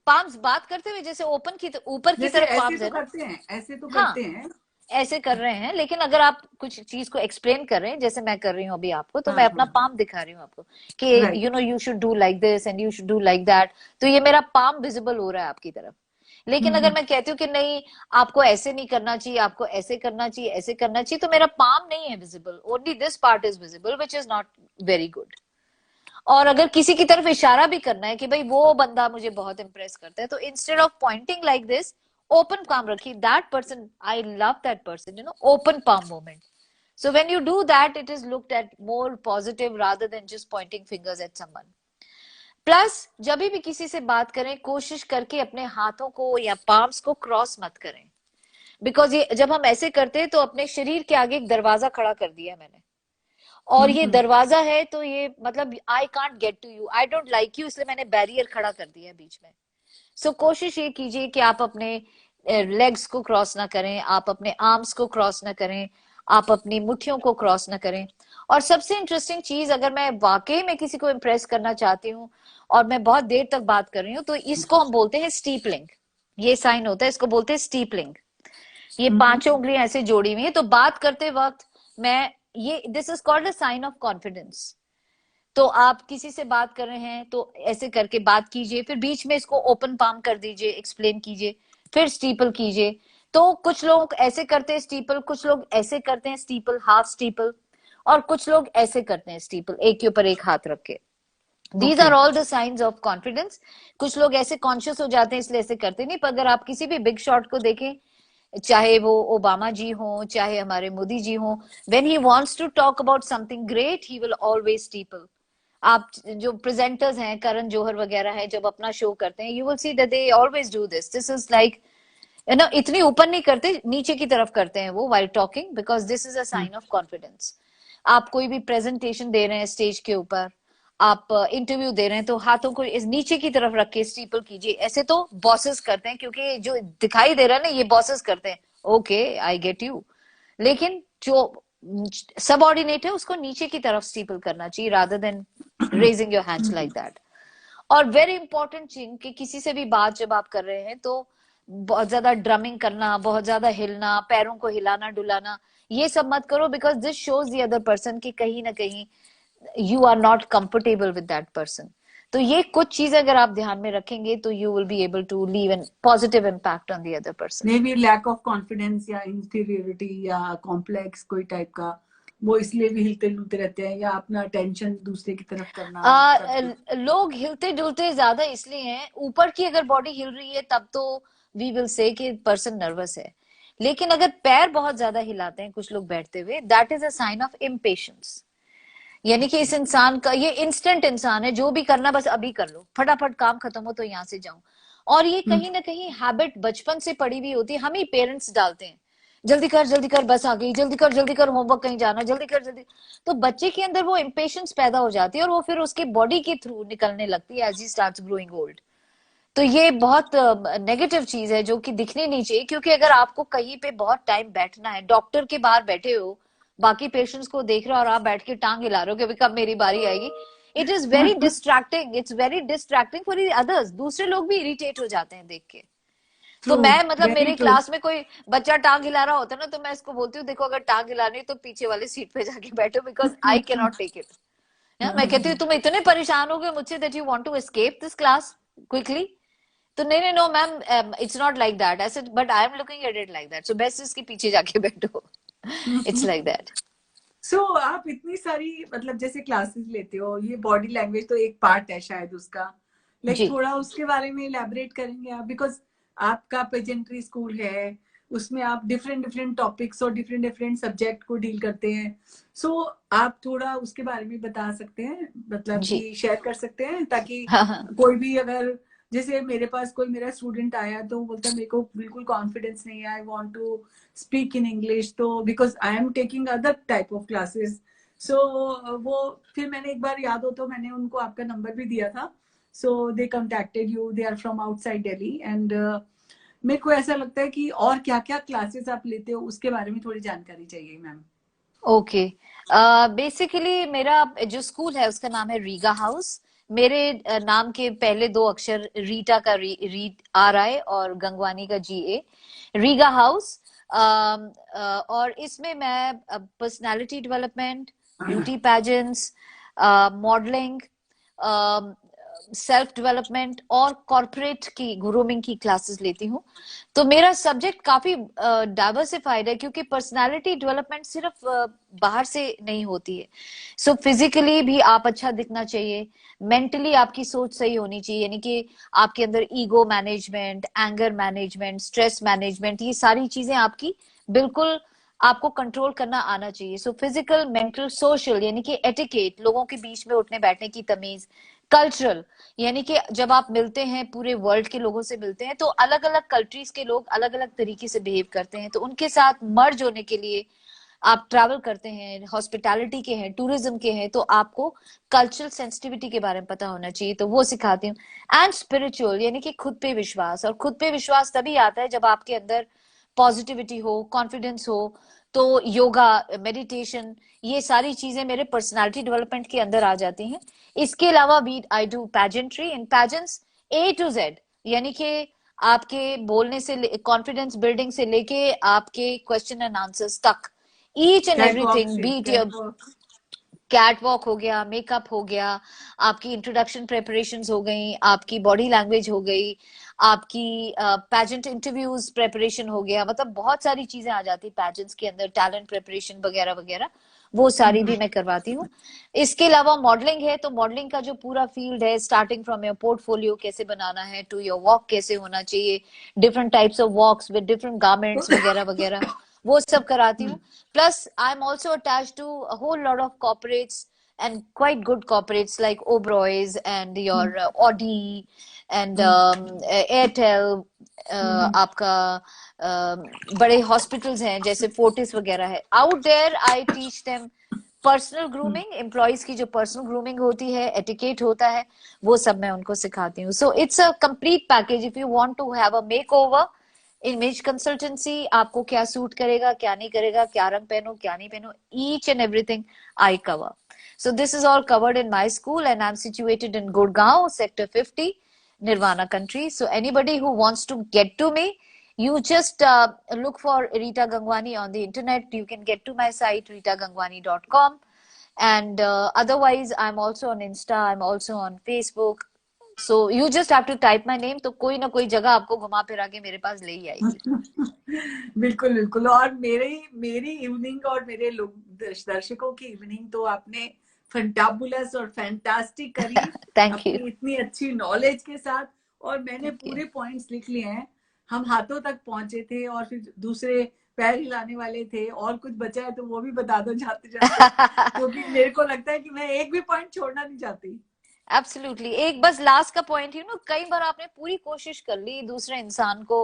पाम्स बात करते हुए, जैसे ओपन की ऊपर की जैसे तरफ ऐसे पाम्स तो है ना। करते हैं, ऐसे तो हाँ, करते हैं। ऐसे कर रहे हैं, लेकिन अगर आप कुछ चीज को एक्सप्लेन कर रहे हैं जैसे मैं कर रही हूँ अभी आपको, तो हाँ मैं अपना हाँ, पाम दिखा रही हूँ आपको कि right. You know you should do like this and you should do like that, तो ये मेरा पाम विजिबल हो रहा है आपकी तरफ। लेकिन अगर हम्म। मैं कहती हूँ कि नहीं, आपको ऐसे नहीं करना चाहिए, आपको ऐसे करना चाहिए, ऐसे करना चाहिए, तो मेरा पाम नहीं है visible, only this part is visible, which is not very good. और अगर किसी की तरफ इशारा भी करना है कि भाई वो बंदा मुझे बहुत इंप्रेस करता है, तो instead of pointing like this, open palm रखिए, that person I love that person, you know, open palm moment. So when you do that, it is looked at more positive rather than just pointing fingers at someone. Plus जब भी किसी से बात करें, कोशिश करके अपने हाथों को या पाम्स को क्रॉस मत करें, बिकॉज ये जब हम ऐसे करते हैं तो अपने शरीर के आगे एक दरवाजा खड़ा कर दिया मैंने, और ये हम्म। दरवाजा है तो ये मतलब I can't get to you, I don't like you, इसलिए मैंने बैरियर खड़ा कर दिया है बीच में। सो कोशिश ये कीजिए कि आप अपने लेग्स को क्रॉस ना करें, आप अपने आर्म्स को क्रॉस ना करें, आप अपनी मुट्ठियों को क्रॉस ना करें। और सबसे इंटरेस्टिंग चीज, अगर मैं वाकई में किसी को इम्प्रेस करना चाहती हूँ और मैं बहुत देर तक बात कर रही हूँ, तो इसको हम बोलते हैं स्टीपलिंग। ये साइन होता है, इसको बोलते हैं स्टीपलिंग। ये पांचों उंगलियां ऐसे जोड़ी हुई है, तो बात करते वक्त मैं ये this is called a sign of confidence. तो आप किसी से बात कर रहे हैं तो ऐसे करके बात कीजिए, फिर बीच में इसको ओपन पाम कर दीजिए, एक्सप्लेन कीजिए, फिर स्टीपल कीजिए, तो कुछ लोग ऐसे करते हैं स्टीपल, कुछ लोग ऐसे करते हैं स्टीपल, हाफ स्टीपल, और कुछ लोग ऐसे करते हैं स्टीपल, एक के ऊपर एक हाथ रख के। These okay. Are all the science of confidence. कुछ लोग ऐसे कॉन्शियस हो जाते हैं इसलिए ऐसे करते नहीं, पर अगर आप किसी भी बिग शॉट को देखें, चाहे वो ओबामा जी हो, चाहे हमारे मोदी जी हो, when he wants to talk about something great he will always steeple. आप जो प्रेजेंटर्स हैं, करण जौहर वगैरह है, जब अपना शो करते हैं, you will see that they always do this. This is like, you know, इतनी ऊपर नहीं करते, नीचे की तरफ करते हैं वो while talking, because this is a sign of confidence. आप कोई भी प्रेजेंटेशन दे रहे हैं स्टेज के ऊपर, आप इंटरव्यू दे रहे हैं, तो हाथों को इस नीचे की तरफ रख के स्टीपल कीजिए। ऐसे तो बॉसेस करते हैं, क्योंकि जो दिखाई दे रहा है ना, ये बॉसेस करते हैं। Okay, I get you. लेकिन जो सबऑर्डिनेट है उसको नीचे की तरफ स्टीपल करना चाहिए, rather than raising your hands like that. और वेरी इंपॉर्टेंट थिंग कि किसी से भी बात जब आप कर रहे हैं तो बहुत ज्यादा ड्रमिंग करना, बहुत ज्यादा हिलना, पैरों को हिलाना डुलाना, ये सब मत करो, because this shows the other person कि कहीं ना कहीं you are not comfortable with that person. तो ये कुछ चीजें अगर आप ध्यान में रखेंगे तो you will be able to leave an positive impact on the other person. May be lack of confidence या इंफीरियोरिटी या कॉम्प्लेक्स कोई टाइप का, वो इसलिए भी हिलते डुलते रहते हैं, या अपना अटेंशन दूसरे की तरफ करना लोग हिलते डुलते ज्यादा इसलिए हैं, ऊपर की अगर बॉडी हिल रही है तब तो वी विल से कि पर्सन नर्वस है। लेकिन अगर पैर बहुत ज्यादा हिलाते हैं कुछ लोग बैठते हुए, that is a sign of impatience. यानी कि इस इंसान का, ये इंस्टेंट इंसान है, जो भी करना बस अभी कर लो, फटाफट काम खत्म हो तो यहाँ से जाऊं। और ये कहीं ना कहीं हैबिट बचपन से पड़ी हुई होती है, हम ही पेरेंट्स डालते हैं, जल्दी कर बस आ गई, जल्दी कर होमवर्क कहीं जाना, जल्दी कर जल्दी। तो बच्चे के अंदर वो इम्पेशंस पैदा हो जाती है और वो फिर उसके बॉडी के थ्रू निकलने लगती है as he starts growing old. तो ये बहुत नेगेटिव चीज है जो कि दिखनी नहीं चाहिए, क्योंकि अगर आपको कहीं पे बहुत टाइम बैठना है, डॉक्टर के बाहर बैठे हो, बाकी पेशेंट्स को देख रहे हो और आप बैठ के टांग हिला रहे हो कि अभी कब मेरी बारी आएगी, it is very distracting, it's very distracting for others. दूसरे लोग भी इरिटेट हो जाते हैं देख के। तो ट्रू, मैं, मतलब वेरी मेरी ट्रू। क्लास में कोई बच्चा टांग हिला रहा होता है ना, तो मैं इसको बोलती हूँ, देखो अगर टांग हिलानी है तो पीछे वाली सीट पे जाके बैठो, because I can not take it. मैं कहती हूँ तुम इतने परेशान हो गए मुझसे that you want to escape this class quickly. तो नहीं नहीं, no ma'am, it's not like that. I said but I am looking at it like that, so best इसके पीछे जाके बैठो। It's like that. सो आप इतनी सारी, मतलब जैसे क्लासेस लेते हो, ये बॉडी लैंग्वेज तो एक पार्ट है शायद उसका, लाइक जी थोड़ा उसके बारे में इलेबोरेट करेंगे आप? बिकॉज आपका पेजेंट्री स्कूल है, उसमें आप डिफरेंट डिफरेंट टॉपिक्स और डिफरेंट डिफरेंट सब्जेक्ट को डील करते हैं। सो आप थोड़ा उसके बारे में बता सकते हैं, मतलब जी। कि शेयर कर सकते हैं, ताकि हाँ हाँ। कोई भी अगर, जैसे मेरे पास कोई मेरा स्टूडेंट आया तो वो बोलता है मेरे को बिल्कुल कॉन्फिडेंस नहीं है, I want to speak in English, तो because I am taking other type of classes. So वो, फिर मैंने एक बार, याद हो तो मैंने उनको आपका नंबर भी दिया था, so they contacted you, they are from outside Delhi, and मेरे को ऐसा लगता है कि और क्या क्या क्लासेस आप लेते हो उसके बारे में थोड़ी जानकारी चाहिए मैम। ओके, बेसिकली मेरा जो स्कूल है उसका नाम है रीगा हाउस। मेरे नाम के पहले दो अक्षर रीटा का रीट आर आई और गंगवानी का जी ए, रीगा हाउस। और इसमें मैं personality development, beauty pageants, modelling, self development और कॉर्पोरेट की ग्रूमिंग की क्लासेस लेती हूँ। तो मेरा सब्जेक्ट काफी डाइवर्सिफाइड है, क्योंकि पर्सनालिटी डेवलपमेंट सिर्फ बाहर से नहीं होती है। सो फिजिकली भी आप अच्छा दिखना चाहिए, मेंटली आपकी सोच सही होनी चाहिए, यानी कि आपके अंदर ego management, anger management, stress management, ये सारी चीजें आपकी बिल्कुल आपको कंट्रोल करना आना चाहिए। सो फिजिकल, मेंटल, सोशल, यानी कि एटिकेट, लोगों के बीच में उठने बैठने की तमीज, कल्चरल, यानी कि जब आप मिलते हैं पूरे वर्ल्ड के लोगों से मिलते हैं तो अलग अलग कंट्रीज के लोग अलग अलग तरीके से बिहेव करते हैं, तो उनके साथ मर्ज होने के लिए आप ट्रैवल करते हैं, हॉस्पिटैलिटी के हैं, टूरिज्म के हैं, तो आपको कल्चरल सेंसिटिविटी के बारे में पता होना चाहिए, तो वो सिखाती हूँ। एंड स्पिरिचुअल, यानी कि खुद पे विश्वास, और खुद पे विश्वास तभी आता है जब आपके अंदर पॉजिटिविटी हो, कॉन्फिडेंस हो। तो योगा, मेडिटेशन, ये सारी चीजें मेरे पर्सनालिटी डेवलपमेंट के अंदर आ जाती हैं। इसके अलावा भी I do pageantry and pageants A to Z, यानी कि आपके बोलने से, कॉन्फिडेंस बिल्डिंग से लेके आपके क्वेश्चन एंड आंसर्स तक, each and everything, beat your catwalk हो गया, मेकअप हो गया, आपकी इंट्रोडक्शन प्रेपरेशंस हो गई, आपकी बॉडी लैंग्वेज हो गई, आपकी पैजेंट इंटरव्यूज प्रेपरेशन हो गया, मतलब बहुत सारी चीजें आ जाती पैजेंट्स के अंदर, टैलेंट प्रेपरेशन वगैरह वगैरह, वो सारी भी मैं करवाती हूँ। इसके अलावा मॉडलिंग है, तो मॉडलिंग का जो पूरा फील्ड है, स्टार्टिंग फ्रॉम योर पोर्टफोलियो कैसे बनाना है, टू योर वॉक कैसे होना चाहिए, different types of walks with different garments वगैरह वगैरह, वो सब कराती हूँ। Plus I am also attach to whole lot of corporates and quite good corporates like Oberoi's and your Audi and Airtel, आपका बड़े हॉस्पिटल्स हैं जैसे फोर्टिस वगैरह है। Out there I teach them personal grooming, employees की जो पर्सनल ग्रूमिंग होती है, एटिकेट होता है, वो सब मैं उनको सिखाती हूँ। So it's a complete package. If you want to have a makeover, image consultancy, आपको क्या सूट करेगा, क्या नहीं करेगा, क्या रंग पहनो, क्या नहीं पहनो, each and everything I cover. So this is all covered in my school, and I'm situated in Gurgaon, Sector 50, Nirvana Country. So anybody who wants to get to me, you just look for Rita Gangwani on the internet. You can get to my site, ritagangwani.com. And otherwise, I'm also on Insta, I'm also on Facebook. So you just have to type my name, तो कोई ना कोई जगह आपको घुमा फिरा के मेरे पास ले ही आएगी। बिल्कुल बिल्कुल। और मेरी इवनिंग और मेरे लोग दर्शकों की इवनिंग तो आपने फंटाबुलस और फैंटास्टिक करी। Thank you. अपनी इतनी अच्छी नॉलेज के साथ, और मैंने Thank you. पूरे पॉइंट्स लिख लिए हैं। हम हाथों तक पहुंचे थे और फिर दूसरे पैर हिलाने वाले थे, और कुछ बचा है तो वो भी बता दो जाते जाते, क्योंकि मेरे को लगता है कि मैं एक भी पॉइंट छोड़ना नहीं चाहती। एब्सोल्युटली। एक बस लास्ट का पॉइंट, यू नो, कई बार आपने पूरी कोशिश कर ली दूसरे इंसान को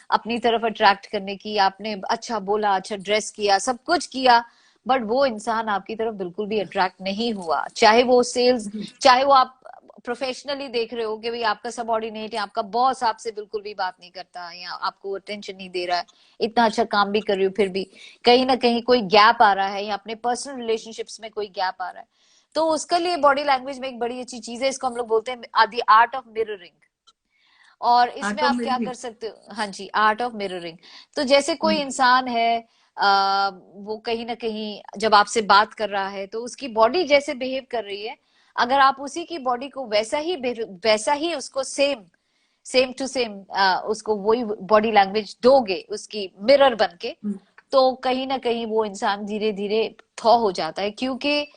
अपनी तरफ अट्रैक्ट करने की, आपने अच्छा बोला, अच्छा ड्रेस किया, सब कुछ किया, बट वो इंसान आपकी तरफ बिल्कुल भी अट्रैक्ट नहीं हुआ। चाहे वो सेल्स, चाहे वो आप प्रोफेशनली देख रहे हो कि भाई आपका सबऑर्डिनेट या आपका बॉस आपसे बिल्कुल भी बात नहीं करता, या आपको अटेंशन नहीं दे रहा है, इतना अच्छा काम भी कर रही हो फिर भी कहीं ना कहीं कोई गैप आ रहा है, या अपने पर्सनल रिलेशनशिप्स में कोई गैप आ रहा है, तो उसके लिए बॉडी लैंग्वेज में एक बड़ी अच्छी चीज है, इसको हम लोग बोलते हैं द आर्ट ऑफ मिररिंग। और इसमें आप क्या कर सकते हो, हाँ जी, आर्ट ऑफ मिररिंग। तो जैसे कोई इंसान है, वो कहीं ना कहीं जब आपसे बात कर रहा है तो उसकी बॉडी जैसे बिहेव कर रही है, अगर आप उसी की बॉडी को वैसा ही उसको सेम टू सेम उसको वही बॉडी लैंग्वेज दोगे उसकी मिरर बन के, तो कहीं ना कहीं वो इंसान धीरे धीरे थॉ हो जाता है, क्योंकि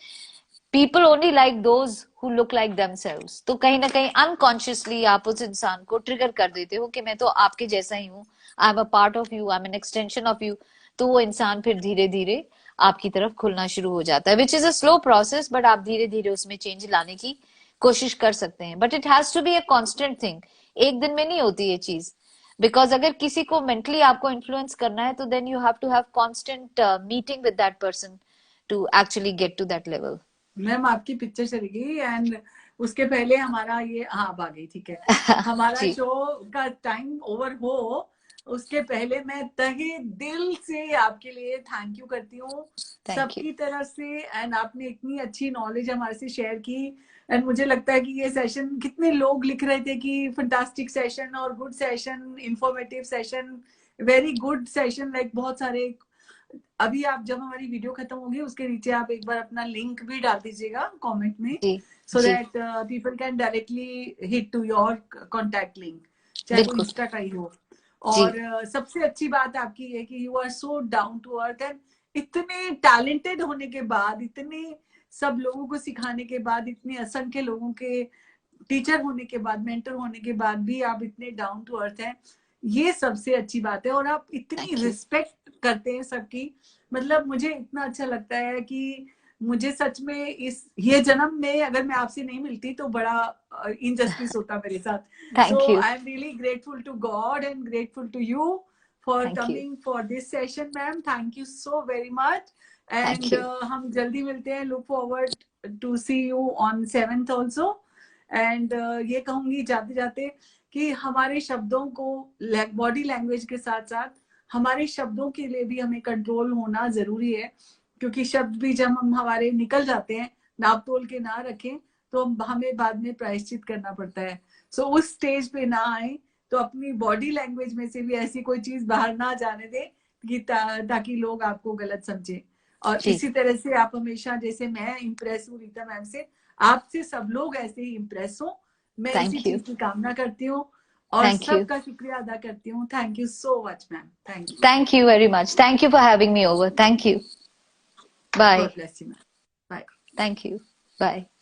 people only like those who look like themselves. तो कहीं ना कहीं अनकॉन्शियसली आप उस इंसान को ट्रिगर कर देते हो कि मैं तो आपके जैसा ही हूँ, I am a part of you, I am an extension of you. तो वो इंसान फिर धीरे धीरे आपकी तरफ खुलना शुरू हो जाता है, which is a slow process, but आप धीरे धीरे उसमें चेंज लाने की कोशिश कर सकते हैं। But it has to be a constant thing, एक दिन में नहीं होती ये चीज। बिकॉज अगर किसी को मेंटली आपको इन्फ्लुएंस करना है तो then you have to have constant meeting with that person to actually get to that level. Ma'am आपकी पिक्चर चली गई, एंड उसके पहले हमारा ये, हाँ अब आ गई, ठीक है। हमारा शो का टाइम ओवर हो उसके पहले मैं तहे दिल से आपके लिए थैंक यू करती हूँ सबकी तरफ से। एंड आपने इतनी अच्छी नॉलेज हमारे से शेयर की, एंड मुझे लगता है कि ये सेशन, कितने लोग लिख रहे थे कि फंटास्टिक सेशन और good session, informative session, very good session, like बहुत सारे। अभी आप जब हमारी वीडियो खत्म होगी उसके नीचे आप एक बार अपना लिंक भी डाल दीजिएगा कमेंट में, so that people can directly hit to your contact link, चाहे वो इंस्टा का ही हो। और सबसे अच्छी बात आपकी है कि you are so down to earth, and इतने टैलेंटेड होने के बाद, इतने सब लोगों को सिखाने के बाद, इतने असंख्य लोगों के टीचर होने के बाद, मेंटर होने के बाद भी आप इतने डाउन टू अर्थ हैं, ये सबसे अच्छी बात है। और आप इतनी रिस्पेक्ट करते हैं सबकी, मतलब मुझे इतना अच्छा लगता है कि मुझे सच में ये जन्म में अगर मैं आपसे नहीं मिलती तो बड़ा इनजस्टिस होता मेरे साथ। So I am really grateful to God and grateful to you for coming for this session ma'am, thank you so very much. And हम जल्दी मिलते हैं, look forward to see you on 7th also. And ये कहूंगी जाते जाते कि हमारे शब्दों को, बॉडी लैंग्वेज के साथ साथ हमारे शब्दों के लिए भी हमें कंट्रोल होना जरूरी है, क्योंकि शब्द भी जब हम हमारे निकल जाते हैं, नाप तोल के ना रखें तो हमें बाद में प्रायश्चित करना पड़ता है। सो उस स्टेज पे ना आए, तो अपनी बॉडी लैंग्वेज में से भी ऐसी कोई चीज बाहर ना जाने दें कि ताकि लोग आपको गलत समझे। और इसी तरह से आप हमेशा, जैसे मैं इम्प्रेस हूँ रीता मैम से, आपसे सब लोग ऐसे ही इम्प्रेस हो, मैं इसी चीज की कामना करती हूँ। और Thank you. सबका शुक्रिया अदा करती हूँ। Thank you so much ma'am, thank you. Thank you very much. Thank you for having me over. Thank you. Bye. God bless you ma'am, bye. Thank you. Bye.